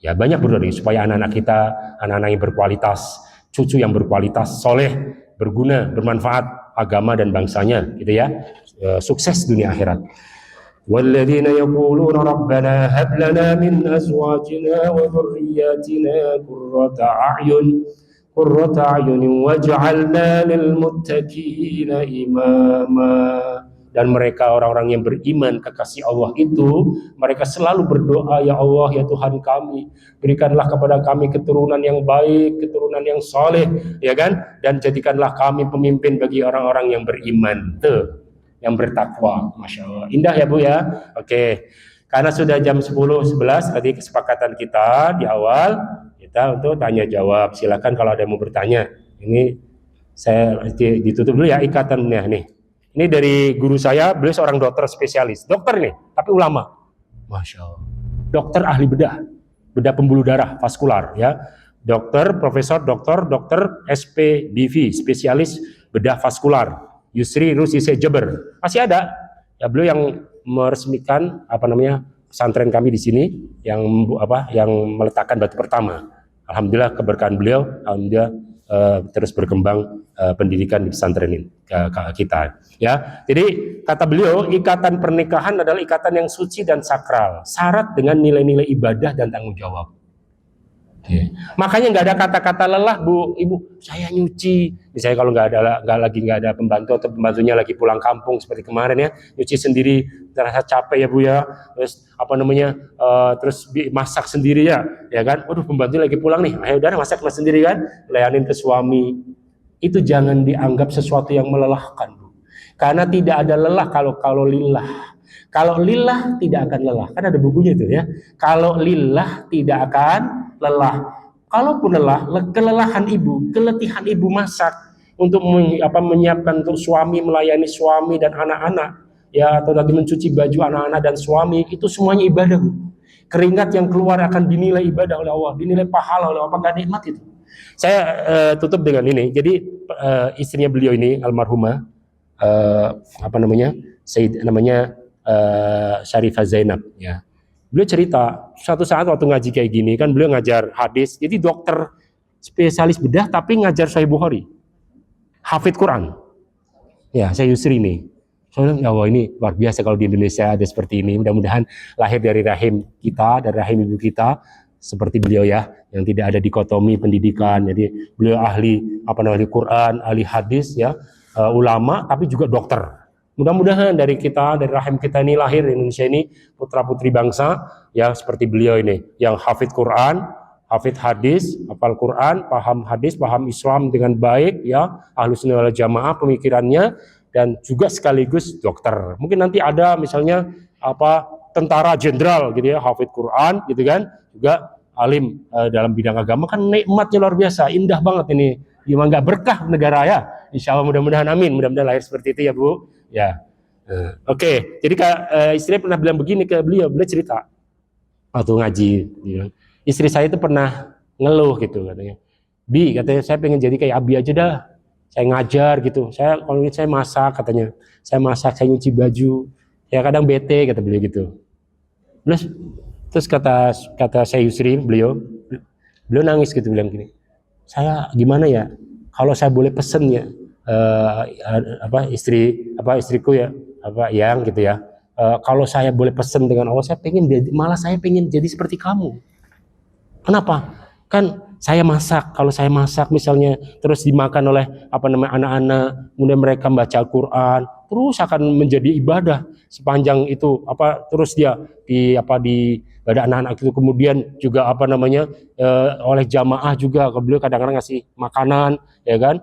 Ya, banyak berdoa ini supaya anak-anak kita, anak-anak yang berkualitas, cucu yang berkualitas, soleh, berguna, bermanfaat agama dan bangsanya, gitu ya. Sukses dunia akhirat. Walladzina yaquluna rabbana hab lana min azwajina wa dhurriyyatina qurrata a'yun waj'alna lil muttaqina imama. Dan mereka orang-orang yang beriman kekasih Allah itu, mereka selalu berdoa, ya Allah, ya Tuhan kami, berikanlah kepada kami keturunan yang baik, keturunan yang soleh, ya kan? Dan jadikanlah kami pemimpin bagi orang-orang yang beriman, tuh, yang bertakwa. Masya Allah, indah ya Bu ya. Oke, karena sudah jam 10.11 tadi kesepakatan kita di awal, kita untuk tanya jawab. Silakan kalau ada yang mau bertanya. Ini saya ditutup dulu ya ikatannya nih. Ini dari guru saya, beliau seorang dokter spesialis. Dokter nih, tapi ulama. Masya Allah. Dokter ahli bedah pembuluh darah, vaskular ya. Dokter, profesor, dokter SPBV, spesialis bedah vaskular. Yusri Rusise Jember. Masih ada. Ya, beliau yang meresmikan pesantren kami di sini yang meletakkan batu pertama. Alhamdulillah keberkahan beliau, alhamdulillah terus berkembang pendidikan di pesantren ini kita. Ya, jadi kata beliau, ikatan pernikahan adalah ikatan yang suci dan sakral, syarat dengan nilai-nilai ibadah dan tanggung jawab. Okay. Makanya nggak ada kata-kata lelah, Bu, Ibu, saya nyuci. Misalnya kalau nggak ada pembantu atau pembantunya lagi pulang kampung seperti kemarin ya, nyuci sendiri, terasa capek ya Bu ya. Terus terus masak sendiri ya kan? Waduh, pembantu lagi pulang nih, ayo udah masak sendiri kan, layanin ke suami. Itu jangan dianggap sesuatu yang melelahkan, Bu. Karena tidak ada lelah kalau lillah. Kalau lillah tidak akan lelah. Kan ada bukunya itu ya. Kalau lillah tidak akan lelah. Kalaupun lelah, kelelahan ibu, keletihan ibu masak untuk menyiapkan untuk suami, melayani suami dan anak-anak, ya, atau lagi mencuci baju anak-anak dan suami, itu semuanya ibadah, Bu. Keringat yang keluar akan dinilai ibadah oleh Allah, dinilai pahala oleh Allah, gak nikmat itu. Saya tutup dengan ini. Jadi istrinya beliau ini almarhumah Syarifah Zainab ya. Beliau cerita, suatu saat waktu ngaji kayak gini kan beliau ngajar hadis. Jadi dokter spesialis bedah tapi ngajar Sahih Bukhari. Hafidz Quran. Ya, saya Yusri nih. Soalnya ya Allah, ini luar biasa kalau di Indonesia ada seperti ini. Mudah-mudahan lahir dari rahim kita, dari rahim ibu kita seperti beliau ya, yang tidak ada dikotomi pendidikan. Jadi beliau ahli Quran, ahli hadis ya, ulama tapi juga dokter. Mudah-mudahan dari rahim kita ini lahir di Indonesia ini putra-putri bangsa ya seperti beliau ini yang hafidz Quran, hafidz hadis, hafal Quran, paham hadis, paham Islam dengan baik ya, ahlus sunnah wal jamaah pemikirannya dan juga sekaligus dokter. Mungkin nanti ada misalnya tentara jenderal gitu ya, hafidz Quran gitu kan, juga alim dalam bidang agama, kan nikmatnya luar biasa, indah banget ini. Gimana nggak berkah negara ya? Insya Allah mudah-mudahan amin, mudah-mudahan lahir seperti itu ya Bu. Ya, oke. Jadi istrinya pernah bilang begini ke beliau cerita waktu ngaji. Istri saya itu pernah ngeluh gitu katanya. Bi, katanya saya pengen jadi kayak Abi aja dah. saya ngajar gitu. Kalau saya masak katanya. Saya masak, saya nyuci baju. Ya kadang bete kata beliau gitu. Terus kata saya Yusri, beliau nangis gitu, bilang gini, saya gimana ya, kalau saya boleh pesen ya, istriku ya, yang gitu ya, kalau saya boleh pesen dengan Allah, saya pengen jadi seperti kamu. Kenapa? Kan saya masak, kalau saya masak misalnya terus dimakan oleh anak-anak, kemudian mereka membaca Al-Quran, terus akan menjadi ibadah sepanjang itu, terus dia pada anak-anak itu, kemudian juga oleh jamaah juga, beliau kadang-kadang ngasih makanan ya kan,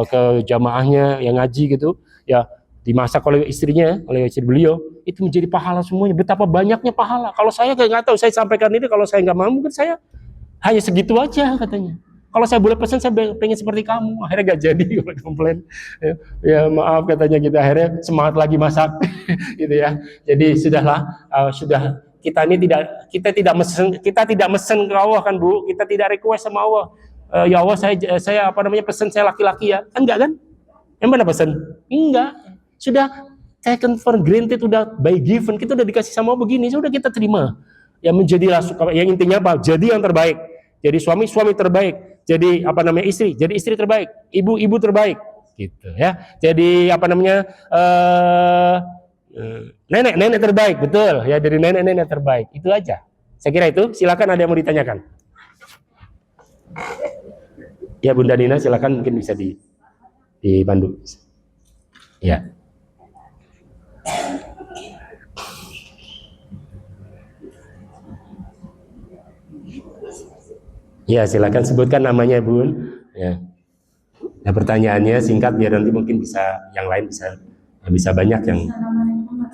ke jamaahnya yang ngaji gitu ya, dimasak oleh istrinya, oleh istri beliau, itu menjadi pahala semuanya. Betapa banyaknya pahala. Kalau saya nggak tahu, saya sampaikan ini, kalau saya nggak mau, mungkin saya hanya segitu aja katanya. Kalau saya boleh pesan, saya pengen seperti kamu. Akhirnya gak jadi, komplain. Ya maaf katanya, kita akhirnya semangat lagi masak, gitu ya. Jadi sudahlah, kita tidak mesen ke Allah kan Bu, kita tidak request sama Allah. Ya Allah, saya pesan saya laki-laki ya, kan enggak kan? Yang mana pesan? Enggak. Sudah taken for granted, udah by given, kita udah dikasih sama Allah begini, sudah kita terima. Ya menjadilah yang intinya apa? Jadi yang terbaik. Jadi suami terbaik. Jadi istri terbaik. Ibu terbaik. Gitu ya. Jadi nenek terbaik, betul. Ya, dari nenek terbaik. Itu aja. Saya kira itu. Silakan, ada yang mau ditanyakan. Ya Bunda Nina, silakan, mungkin bisa dibantu. Ya. Ya, silakan sebutkan namanya, Bun. Ya. Nah, pertanyaannya singkat biar nanti mungkin yang lain bisa banyak yang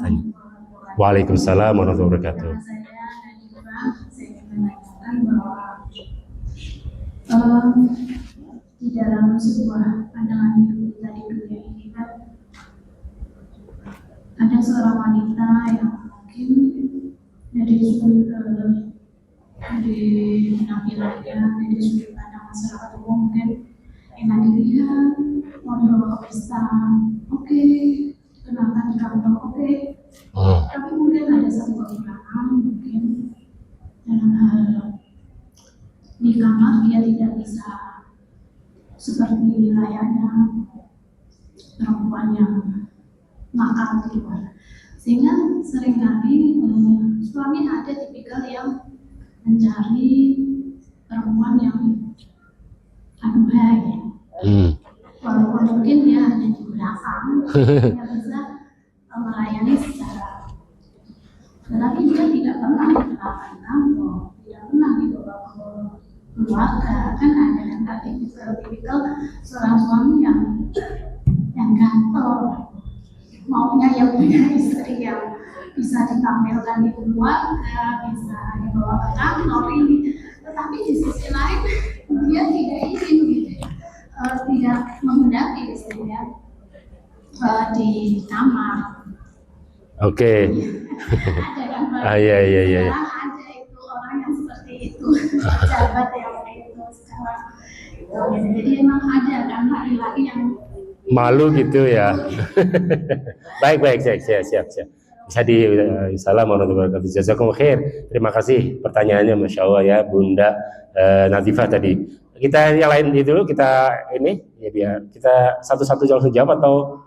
tanya. Waalaikumsalam warahmatullahi wabarakatuh. Saya menanyakan bahwa di dalam sebuah pandangan hidup kita di dunia ini kan ada seorang wanita yang mungkin dari penampilannya, dari sudut pandang masyarakat umum mungkin enak dilihat, mau dibawa ke pesta, oke, dikenalkan di kantor, oke. Tapi kemudian ada satu kekurangan mungkin dalam hal di kamar dia tidak bisa seperti layaknya perempuan yang nakal di luar. Sehingga seringkali suami ada tipikal yang mencari perempuan yang aduhai, walaupun mungkin dia hanya di belakang, tidak bisa melayani secara, tetapi dia tidak pernah dikenalkan kantor, tidak pernah dibawa ke keluarga. Kan ada yang tipikal seorang suami yang kantor, maunya yang punya istri yang bisa ditampilkan di keluarga, bisa dibawa ke kantor ini. Tetapi di sisi lain dia tidak ingin tidak menghendaki istrinya di kamar. Oke. Ada kan Pak? Iya. Sekarang ada itu orang yang seperti itu, pejabat yang itu sekarang. Jadi emang ada kan laki-laki yang malu gitu ya. Baik, siap. Bisa Assalamualaikum warahmatullahi wabarakatuh. Jazakumullah khair. Terima kasih pertanyaannya, Masya Allah ya Bunda Nazifah tadi. Kita yang lain dulu, kita ini ya biar kita satu-satu langsung jawab atau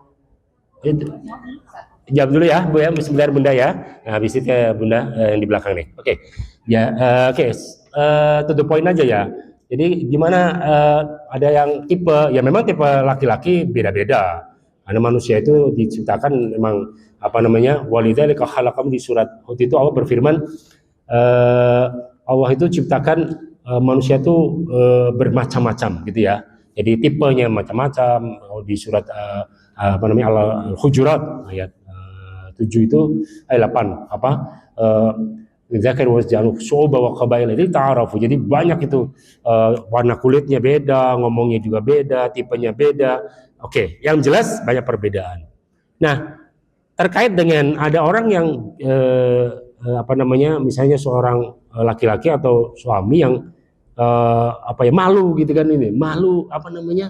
jawab dulu ya Bu ya, sebentar Bunda ya. Nah, habis itu ya Bunda yang di belakang nih. Oke. Ya, to the point aja ya. Jadi gimana, ada yang tipe, ya memang tipe laki-laki beda-beda. Karena manusia itu diciptakan memang walidzalika khalaqakum, di surat Hud itu Allah berfirman, Allah itu ciptakan manusia itu bermacam-macam gitu ya. Jadi tipenya macam-macam. Di surat Al-Hujurat ayat 7 itu ayat 8 Zakir wasjanu syu'uba wa qabaila, jadi ta'arafu. Jadi banyak itu, warna kulitnya beda, ngomongnya juga beda, tipenya beda. Oke, yang jelas banyak perbedaan. Nah, terkait dengan ada orang yang misalnya seorang laki-laki atau suami yang malu gitu kan, ini malu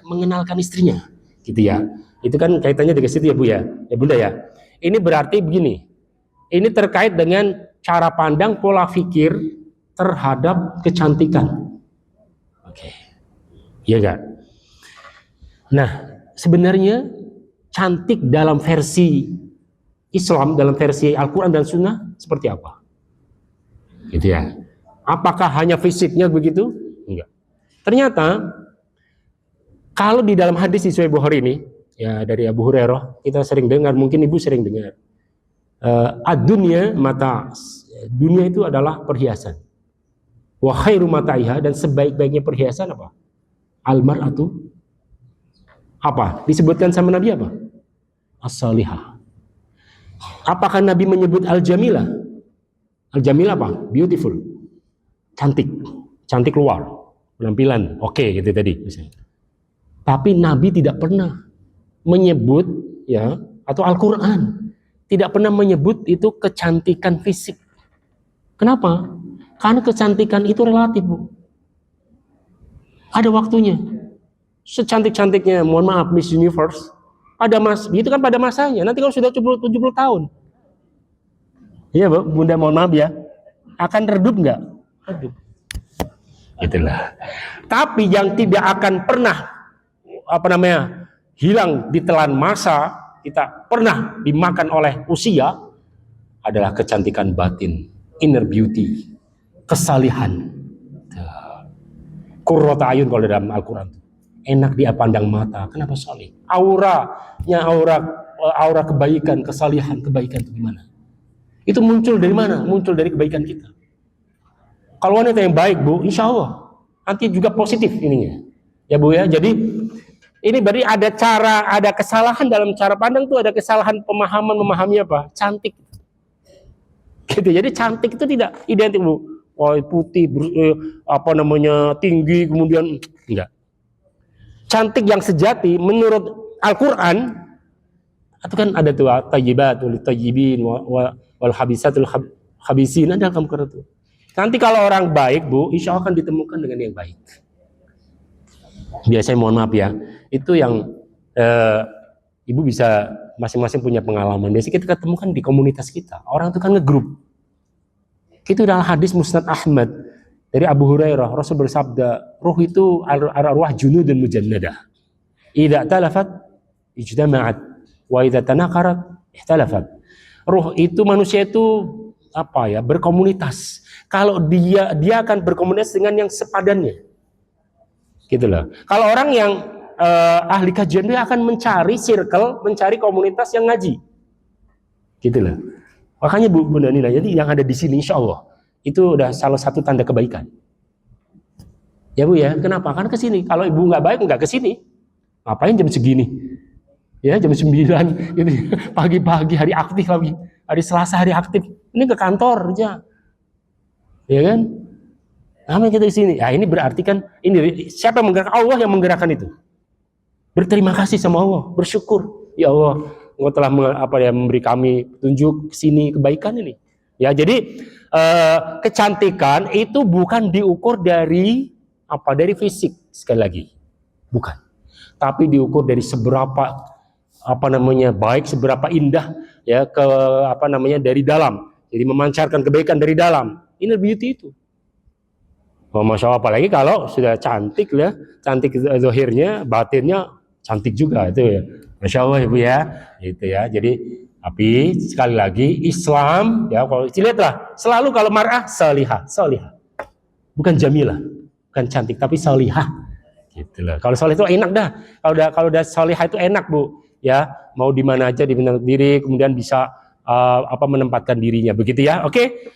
mengenalkan istrinya. gitu ya. Itu kan kaitannya dengan situ ya Bu ya, ya Bunda ya. Ini berarti begini, ini terkait dengan cara pandang pola pikir terhadap kecantikan. Oke, iya enggak? Nah, sebenarnya cantik dalam versi Islam, dalam versi Al-Quran dan Sunnah seperti apa? Gitu ya. Apakah hanya fisiknya begitu? Enggak. Ternyata kalau di dalam hadis di Sahih Bukhari ini, ya dari Abu Hurairah, kita sering dengar, mungkin Ibu sering dengar. Ad-dunya mata, dunia itu adalah perhiasan. Wa khairu mataiha, dan sebaik-baiknya perhiasan apa? Al-mar'atu apa? Disebutkan sama Nabi apa? As-salihah. Apakah Nabi menyebut al-jamilah? Al-jamilah apa? Beautiful. Cantik. Cantik luar. Penampilan. Oke, gitu tadi misalnya. Tapi Nabi tidak pernah menyebut ya, atau Al-Qur'an tidak pernah menyebut itu kecantikan fisik. Kenapa? Karena kecantikan itu relatif, Bu. Ada waktunya. Secantik-cantiknya, mohon maaf, Miss Universe, itu kan pada masanya. Nanti kalau sudah 70 tahun. Iya, Bu, Bunda mohon maaf ya. Akan redup enggak? Redup. Itulah. Tapi yang tidak akan pernah hilang ditelan masa, kita pernah dimakan oleh usia, adalah kecantikan batin, inner beauty, kesalihan. Qurrata ayun kalau dalam Al-Quran, enak dia pandang mata. Kenapa salih? Aura kebaikan, kesalihan, kebaikan itu gimana? Itu muncul dari mana? Muncul dari kebaikan kita. Kalau wanita yang baik, Bu, insya Allah nanti juga positif ininya, ya Bu ya. Jadi ini berarti ada kesalahan dalam cara pandang tuh, ada kesalahan memahami apa? Cantik. Gitu. Jadi cantik itu tidak identik, Bu. Oh, putih, tinggi, kemudian enggak. Cantik yang sejati menurut Al-Qur'an itu kan ada tuh thayyibatul thayyibin wal habisatul habisin, ada kamu kata tuh. Nanti kalau orang baik, Bu, insya Allah akan ditemukan dengan yang baik. Biasanya mohon maaf ya, itu yang Ibu bisa masing-masing punya pengalaman. Biasanya kita ketemukan di komunitas kita. Orang itu kan ngegrup. Itu adalah hadis Musnad Ahmad dari Abu Hurairah. Rasul bersabda, ruh itu arwah junudun mujannadah. Idza talafat ijtama'at wa idza tanakarat ihtalafat. Ruh itu, manusia itu berkomunitas. Kalau dia akan berkomunitas dengan yang sepadannya. Gitu loh. Kalau orang yang ahli kajian, dia akan mencari circle, mencari komunitas yang ngaji. Gitu loh. Makanya Bunda Nila, jadi yang ada di sini insya Allah itu udah salah satu tanda kebaikan. Ya Bu ya, kenapa? Karena ke sini. Kalau Ibu nggak baik, nggak ke sini. Ngapain jam segini? Ya, jam 9 gitu. Pagi-pagi hari aktif lagi. Hari Selasa hari aktif. Ini ke kantor aja. Ya kan? Namanya kita di sini. Ya, ini berarti kan ini siapa yang menggerakkan? Allah yang menggerakkan itu. Berterima kasih sama Allah, bersyukur. Ya Allah, Engkau telah memberi kami petunjuk ke sini kebaikan ini. Ya, jadi kecantikan itu bukan diukur dari fisik, sekali lagi. Bukan. Tapi diukur dari seberapa baik, seberapa indah ya dari dalam. Jadi memancarkan kebaikan dari dalam. Inner beauty itu. Masya Allah, apalagi kalau sudah cantik ya, cantik zahirnya, batinnya cantik juga itu ya. Masya Allah Ibu ya, gitu ya. Jadi tapi sekali lagi Islam ya, kalau lihatlah selalu kalau mar'ah salihah, bukan jamilah, bukan cantik tapi salihah, gitu loh. Kalau salih itu enak dah. Kalau udah salihah itu enak Bu, ya mau di mana aja dibentuk diri, kemudian bisa menempatkan dirinya, begitu ya. Oke.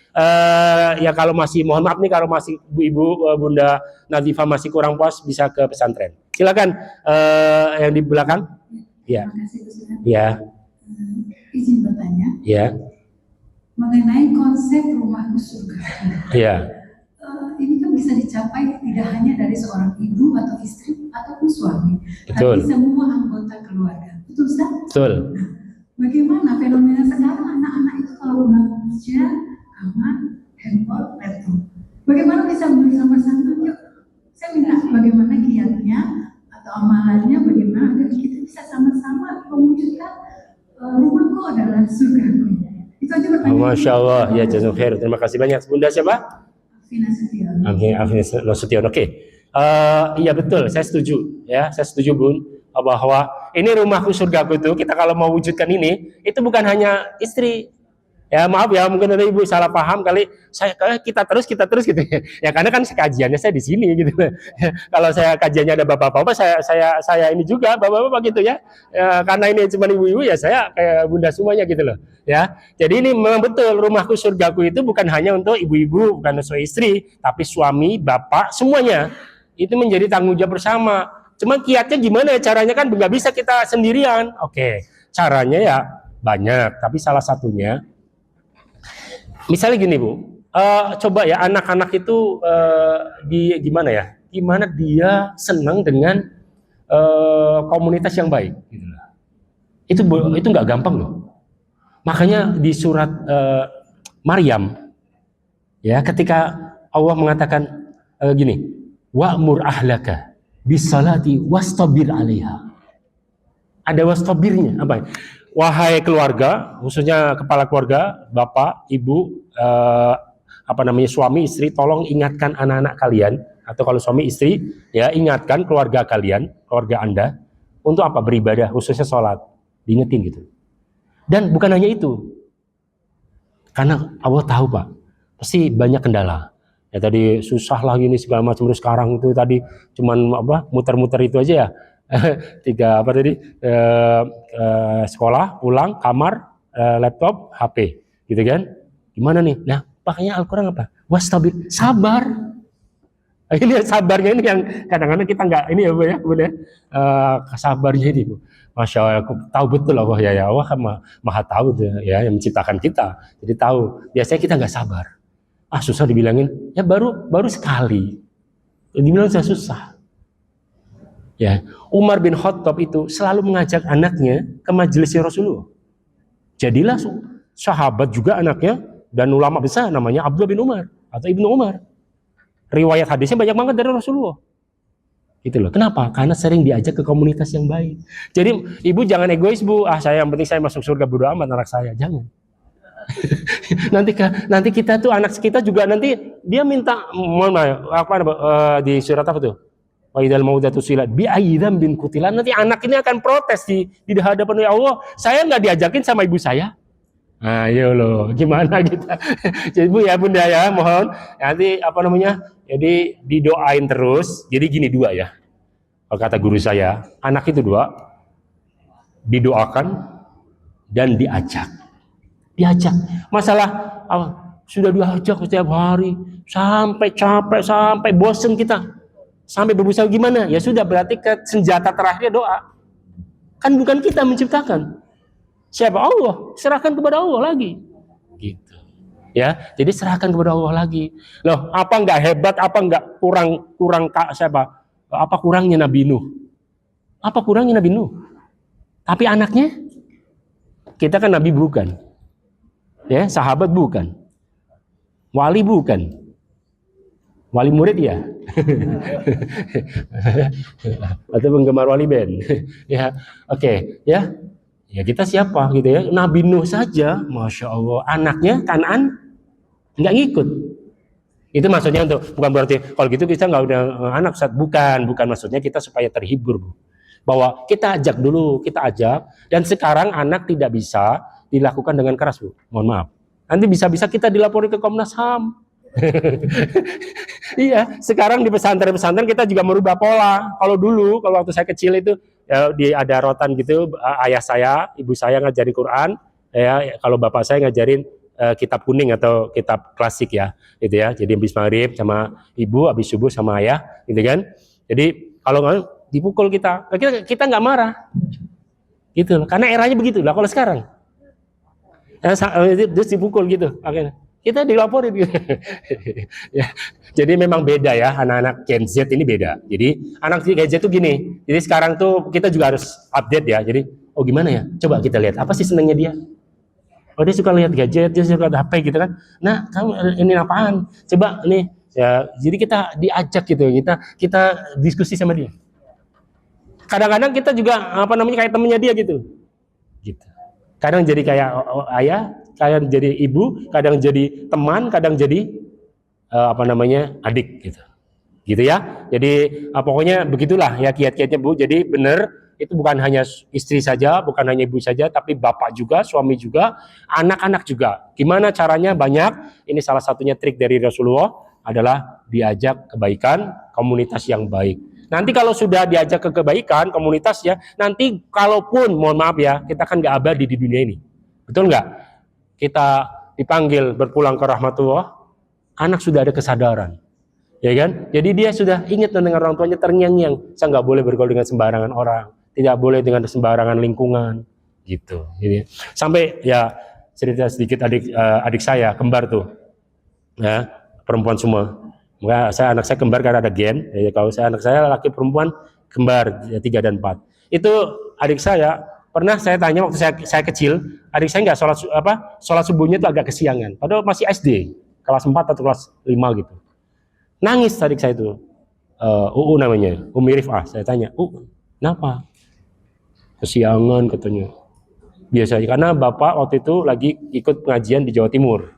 Ya kalau masih, mohon maaf nih, kalau masih Ibu Bunda Nazifah masih kurang puas, bisa ke pesantren. Silakan yang di belakang. Ya. Terima kasih Ustaz. Ya. Izin bertanya. Ya. Mengenai konsep rumahku surga. Ya. Ini kan bisa dicapai tidak hanya dari seorang ibu atau istri ataupun suami, Betul. tapi semua anggota keluarga. Betul Ustaz? Betul. Bagaimana fenomena sekarang anak-anak itu kalau kerja, kamar, handphone, laptop. Bagaimana bisa bersama-sama? Yuk, saya minta bagaimana kiatnya atau amalannya, bagaimana agar kita bisa rumahku adalah surgaku. Itu aja pertanyaan. Masya Allah, ya jazakallahu khair. Terima kasih banyak. Bunda siapa? Afina Setion. Afina Nasution. Oke. Iya betul, saya setuju. Ya, saya setuju Bun bahwa ini rumahku surgaku itu kita kalau mau wujudkan ini itu bukan hanya istri. Ya maaf ya, mungkin ada ibu salah paham kali. Kita terus gitu ya. Ya karena kan kajiannya saya di sini gitu. Kalau saya kajiannya ada bapak-bapak, saya ini juga bapak-bapak gitu ya. Karena ini cuma ibu-ibu ya saya kayak bunda semuanya gitu loh. Ya, jadi ini memang betul rumahku surgaku itu bukan hanya untuk ibu-ibu, bukan untuk istri, tapi suami, bapak, semuanya itu menjadi tanggung jawab bersama. Cuma kiatnya gimana ya caranya kan nggak bisa kita sendirian. Oke, caranya ya banyak, tapi salah satunya misalnya gini Bu, coba ya anak-anak itu gimana ya? Gimana dia senang dengan komunitas yang baik? Gitu. Itu nggak gampang loh. Makanya di surat Maryam, ya ketika Allah mengatakan gini, wa'mur ahlaka bisalati wastabir 'alaiha. Ada wastabirnya apa? Wahai keluarga, khususnya kepala keluarga, bapak, ibu, suami, istri, tolong ingatkan anak-anak kalian, atau kalau suami istri, ya ingatkan keluarga kalian, keluarga Anda, untuk apa? Beribadah, khususnya sholat, diingetin gitu. Dan bukan hanya itu, karena Allah tahu Pak, pasti banyak kendala. Ya tadi susah lagi nih segala macam, terus sekarang itu tadi cuman muter-muter itu aja ya. Sekolah, pulang, kamar, laptop, HP, gitu kan? Gimana nih? Nah, pakainya Al-Quran apa? Wastabir, sabar. Ini sabarnya ini yang kadang-kadang kita nggak ini ya Bu ya, kemudian sabarnya ini Bu. Masya Allah, aku tahu betul Allah ya Allah kan maha tahu ya yang menciptakan kita, jadi tahu. Biasanya kita nggak sabar. Susah dibilangin, ya baru sekali, dibilang susah. Ya, Umar bin Khattab itu selalu mengajak anaknya ke majelisnya Rasulullah. Jadilah sahabat juga anaknya dan ulama besar namanya Abdullah bin Umar atau Ibnu Umar. Riwayat hadisnya banyak banget dari Rasulullah. Gitu loh. Kenapa? Karena sering diajak ke komunitas yang baik. Jadi ibu jangan egois Bu. Saya yang penting saya masuk surga bodo amat anak saya. Jangan. nanti kita tuh anak kita juga nanti dia minta di surat apa tuh? Wa idzal maudatu silat bi ayyi dzambin qutilan. Nanti anak ini akan protes di hadapan Allah. Saya nggak diajakin sama ibu saya. Ayo loh, gimana kita? Jadi Bu ya Bunda ya, mohon nanti jadi didoain terus. Jadi gini dua ya. Kalau kata guru saya, anak itu dua, didoakan dan diajak. Masalah sudah diajak setiap hari sampai capek, sampai bosen kita. Sampai berusaha gimana? Ya sudah, berarti senjata terakhir doa. Kan bukan kita menciptakan. Siapa? Allah. Serahkan kepada Allah lagi. Gitu. Ya, jadi serahkan kepada Allah lagi. Loh, apa enggak hebat, apa enggak kurang siapa? Apa kurangnya Nabi Nuh? Apa kurangnya Nabi Nuh? Tapi anaknya kita kan Nabi bukan. Ya, sahabat bukan. Wali bukan. Wali murid ya, atau penggemar wali band, ya, oke, ya kita siapa gitu ya? Nabi Nuh saja, masya Allah, anaknya Kan'an nggak ngikut. Itu maksudnya bukan berarti kalau gitu kita nggak udah anak saat bukan maksudnya kita supaya terhibur Bu. Bahwa kita ajak, dan sekarang anak tidak bisa dilakukan dengan keras Bu. Mohon maaf. Nanti bisa-bisa kita dilapori ke Komnas HAM. Iya, sekarang di pesantren-pesantren kita juga merubah pola. Kalau waktu saya kecil itu ya, ada rotan gitu, ayah saya, ibu saya ngajarin Quran, ya kalau bapak saya ngajarin kitab kuning atau kitab klasik ya, gitu ya. Jadi habis maghrib sama ibu, habis subuh sama ayah, gitu kan. Jadi kalau nggak dipukul kita nggak marah, gitu loh. Karena eranya begitu lah. Kalau sekarang, terus dipukul gitu, akhirnya. Kita dilaporin gitu. Ya, jadi memang beda ya, anak-anak Gen Z ini beda. Jadi anak Gen Z itu gini. Jadi sekarang tuh kita juga harus update ya. Jadi gimana ya? Coba kita lihat apa sih senangnya dia. Dia suka lihat gadget, dia suka lihat HP gitu kan. Nah, kamu ini apaan? Coba nih ya. Jadi kita diajak gitu. Kita diskusi sama dia. Kadang-kadang kita juga kayak temennya dia gitu. Kadang jadi kayak ayah, kadang jadi ibu, kadang jadi teman, kadang jadi adik gitu. Gitu ya. Jadi pokoknya begitulah ya kiat-kiatnya Bu. Jadi benar itu bukan hanya istri saja, bukan hanya ibu saja, tapi bapak juga, suami juga, anak-anak juga. Gimana caranya? Banyak. Ini salah satunya trik dari Rasulullah adalah diajak kebaikan, komunitas yang baik. Nanti kalau sudah diajak ke kebaikan, komunitas ya, nanti kalaupun, mohon maaf ya, kita kan nggak abadi di dunia ini. Betul nggak? Kita dipanggil berpulang ke rahmatullah, anak sudah ada kesadaran. Ya kan? Jadi dia sudah ingat dengan orang tuanya terngiang-ngiang. Saya nggak boleh bergaul dengan sembarangan orang, tidak boleh dengan sembarangan lingkungan, gitu. Jadi sampai ya cerita sedikit adik saya kembar tuh, ya perempuan semua. Anak saya kembar karena ada gen. Ya, kalau anak saya laki perempuan kembar ya, 3 dan 4. Itu adik saya pernah saya tanya waktu saya kecil, adik saya nggak sholat subuhnya itu agak kesiangan. Padahal masih SD, kelas 4 atau kelas 5 gitu. Nangis adik saya itu, UU namanya, Umi Rifah. Saya tanya, kenapa? Kesiangan katanya. Biasanya karena bapak waktu itu lagi ikut pengajian di Jawa Timur.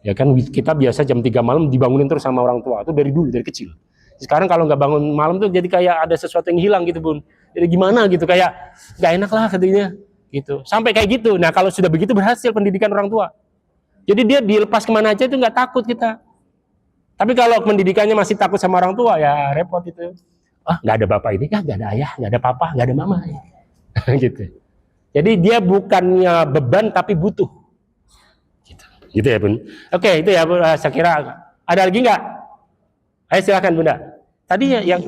Ya kan kita biasa jam 3 malam dibangunin terus sama orang tua. Itu dari dulu, dari kecil. Sekarang kalau nggak bangun malam tuh jadi kayak ada sesuatu yang hilang gitu Bun. Jadi gimana gitu, kayak nggak enak lah katanya. Gitu. Sampai kayak gitu. Nah kalau sudah begitu berhasil pendidikan orang tua. Jadi dia dilepas kemana aja itu nggak takut kita. Tapi kalau pendidikannya masih takut sama orang tua ya repot itu. Nggak ada bapak ini, nggak ada ayah, nggak ada papa, nggak ada mama. Gitu. Jadi dia bukannya beban tapi butuh. Gitu ya Bun. Oke itu ya Bun, saya kira ada lagi nggak? Ayo silakan Bunda. Tadi yang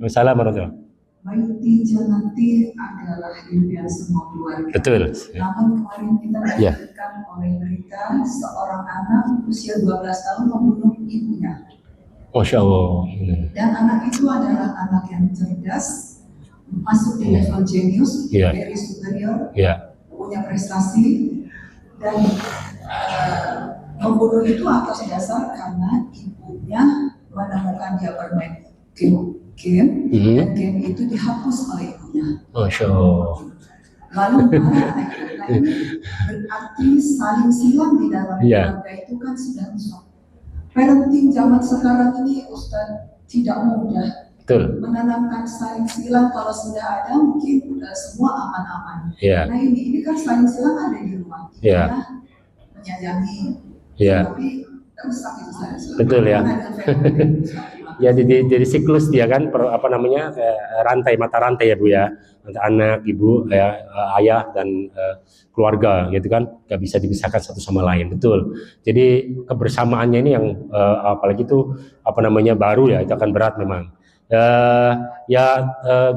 Assalamualaikum. Baiti Janati adalah impian semua keluarga. Betul. Namun kemarin kita dikejutkan oleh berita seorang anak usia 12 tahun membunuh ibunya. Masya Allah. Dan anak itu adalah anak yang cerdas, masuk di level genius, very superior, punya prestasi, dan membunuh itu atas dasar karena ibunya menemukan dia bermain game, dan game itu dihapus oleh ibunya. Masya Allah. Lalu anak ini berarti saling silang di dalam keluarga itu kan sudah rusak. Parenting zaman sekarang ini Ustaz tidak mudah. Betul. Menanamkan saling silang, kalau sudah ada mungkin semua aman-aman. Nah ini kan saling silang ada di rumah. Menyayangi, tapi rusak itu saling silang. Betul ya. Ya jadi siklus dia kan rantai mata rantai ya Bu ya, anak ibu ayah dan keluarga gitu kan, nggak bisa dipisahkan satu sama lain. Betul. Jadi kebersamaannya ini yang apalagi itu baru ya, itu akan berat memang.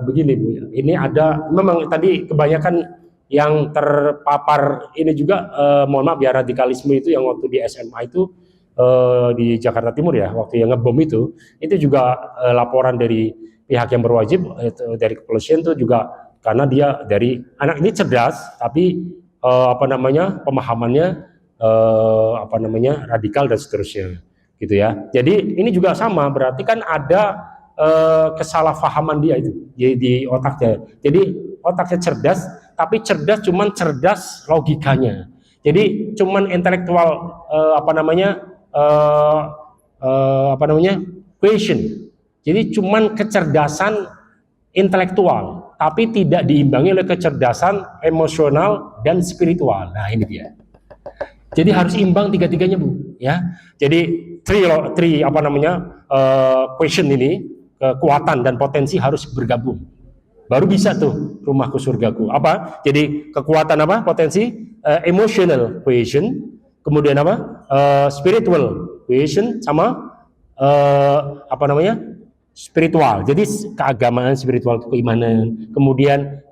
Begini Bu, ini ada memang tadi kebanyakan yang terpapar ini juga mohon maaf ya, radikalisme itu yang waktu di SMA itu di Jakarta Timur ya, waktu yang ngebom itu juga laporan dari pihak yang berwajib dari kepolisian itu juga karena dia dari anak ini cerdas tapi pemahamannya radikal dan seterusnya gitu ya. Jadi ini juga sama, berarti kan ada kesalahpahaman dia itu di otaknya. Jadi otaknya cerdas tapi cerdas cuman cerdas logikanya. Jadi cuman intelektual question. Jadi cuman kecerdasan intelektual, tapi tidak diimbangi oleh kecerdasan emosional dan spiritual. Nah ini dia. Jadi harus imbang tiga-tiganya Bu, ya. Jadi question ini kekuatan dan potensi harus bergabung. Baru bisa tuh rumahku surgaku. Apa? Jadi kekuatan potensi emotional question. Kemudian spiritual question sama spiritual. Jadi keagamaan, spiritual itu keimanan. Kemudian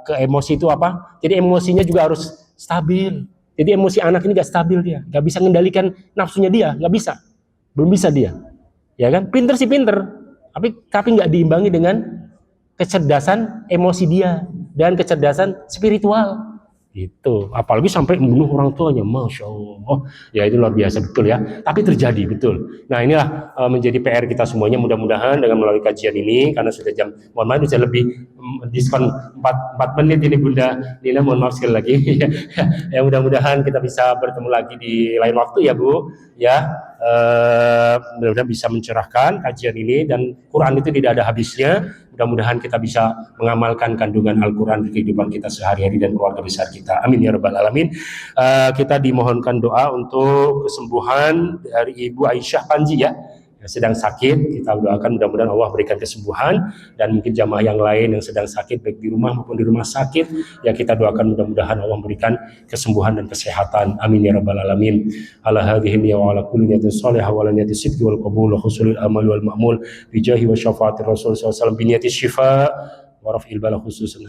ke emosi itu apa? Jadi emosinya juga harus stabil. Jadi emosi anak ini gak stabil dia, gak bisa mengendalikan nafsunya dia, gak bisa, belum bisa dia. Ya kan? Pinter sih pinter, tapi gak diimbangi dengan kecerdasan emosi dia dan kecerdasan spiritual. Itu, apalagi sampai membunuh orang tuanya, Masya Allah. Ya itu luar biasa betul ya. Tapi terjadi betul. Nah inilah menjadi PR kita semuanya. Mudah-mudahan dengan melalui kajian ini, karena sudah jam, mohon maaf sudah lebih diskon 4 menit ini Bunda Nina, mohon maaf sekali lagi. Ya mudah-mudahan kita bisa bertemu lagi di lain waktu ya Bu. Ya, mudah-mudahan bisa mencerahkan kajian ini, dan Quran itu tidak ada habisnya. Mudah-mudahan kita bisa mengamalkan kandungan Al-Quran di kehidupan kita sehari-hari dan keluarga besar kita. Amin ya rabbal alamin. Kita dimohonkan doa untuk kesembuhan dari Ibu Aisyah Panji ya, yang sedang sakit. Kita doakan mudah-mudahan Allah berikan kesembuhan, dan mungkin jamaah yang lain yang sedang sakit baik di rumah maupun di rumah sakit, ya kita doakan mudah-mudahan Allah memberikan kesembuhan dan kesehatan. Amin ya rabbal alamin. Ala hadhihi wa ala kulli niyatin salihah wa ala niyati sidqi wal qabul wa husulil amal wal ma'mul bi jahi wa syafaatir rasul sallallahu alaihi wasallam bi niyati syifa wa raf'il bala khususan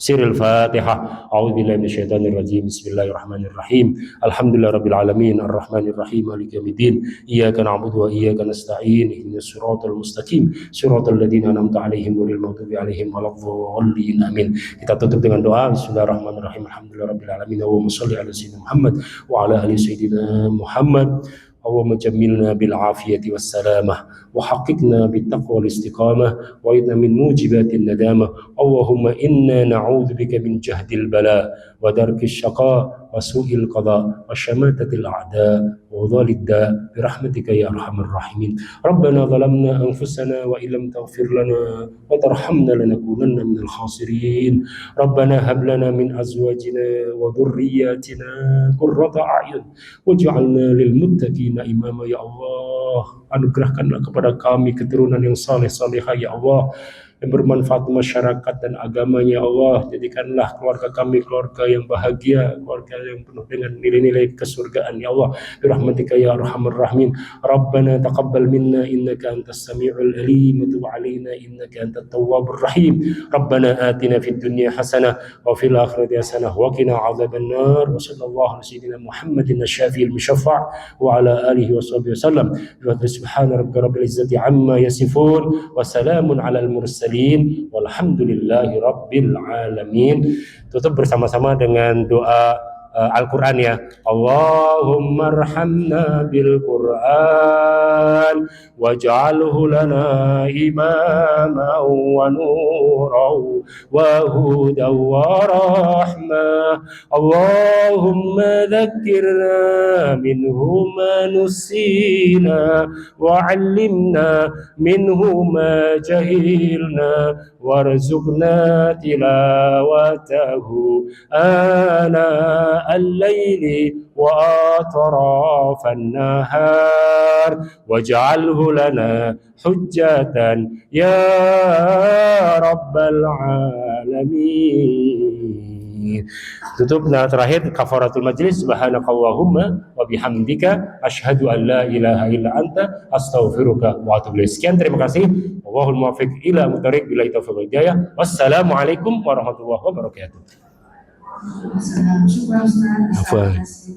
Siril Fatihah. A'udzubillahi minasyaitonir rajim. Bismillahirrahmanirrahim. Alhamdulillahirabbil alamin arrahmanir rahim maliki yaumiddin. Iyyaka na'budu wa iyyaka nasta'in. Ihdinas siratal mustaqim. Siratal ladzina an'amta 'alaihim ghairil maghdubi 'alaihim waladdallin. Amin. Kita tutup dengan doa. Bismillahirrahmanirrahim. Alhamdulillahirabbil alamin. Allahumma shalli 'ala sayyidina Muhammad wa 'ala ali sayyidina Muhammad. اللهم جملنا بالعافية والسلامة وحققنا بالتقوى والاستقامة وإنا من موجبات الندامة. اللهم إنا نعوذ بك من جهد البلاء ودرك الشقاء وسوء القضاء وشماتة الأعداء وضال الداء برحمتك يا أرحم الراحمين. ربنا ظلمنا أنفسنا وإن لم تغفر لنا وترحمنا لنكونن من الخاسرين. ربنا هب لنا من أزواجنا وذرياتنا قرة أعين واجعلنا للمتقين إماما ya Allah. Anugerahkanlah kepada kami keturunan yang saleh-salehah ya Allah, yang bermanfaat masyarakat dan agamanya ya Allah. Jadikanlah keluarga kami keluarga yang bahagia, keluarga yang penuh dengan nilai-nilai kesurgaan ya Allah. Birahmatika ya arhamar rahimin. Rabbana taqabbal minna innaka antas samiul alim wa tub alaina innaka antat tawwabur rahim. Rabbana atina fid dunya hasanah wa fil akhirati hasanah wa qina adzaban nar. Wa sallallahu ala sayyidina Muhammadin asy-syafi'il musyaffa' wa ala alihi washabbihi wasallam. Subhana rabbika rabbil izzati amma yasifun wa salamun alal mursalin walhamdulillahi rabbil alamin. Tutup bersama-sama dengan doa Al-Quran ya. Allahumma arhamna bil Quran waj'alhu lana imaman wa nuran wa hudan wa rahmah. Allahumma dhakkirna minhu ma nusina wa 'allimna minhu ma jahilna warzuqna tilawatahu ana الليل وأطراف النهار واجعله لنا حجة يا رب العالمين. Tutup nah terakhir kafaratul majlis. Subhanakallahumma wa bihamdika asyhadu an la ilaha illa anta astaghfiruka wa atubu ilaik. Sekian, terima kasih. Wallahul muwaffiq ila muthariq billahi taufiq wal hidayah. Wassalamualaikum warahmatullahi wabarakatuh. Syukur Ustaz.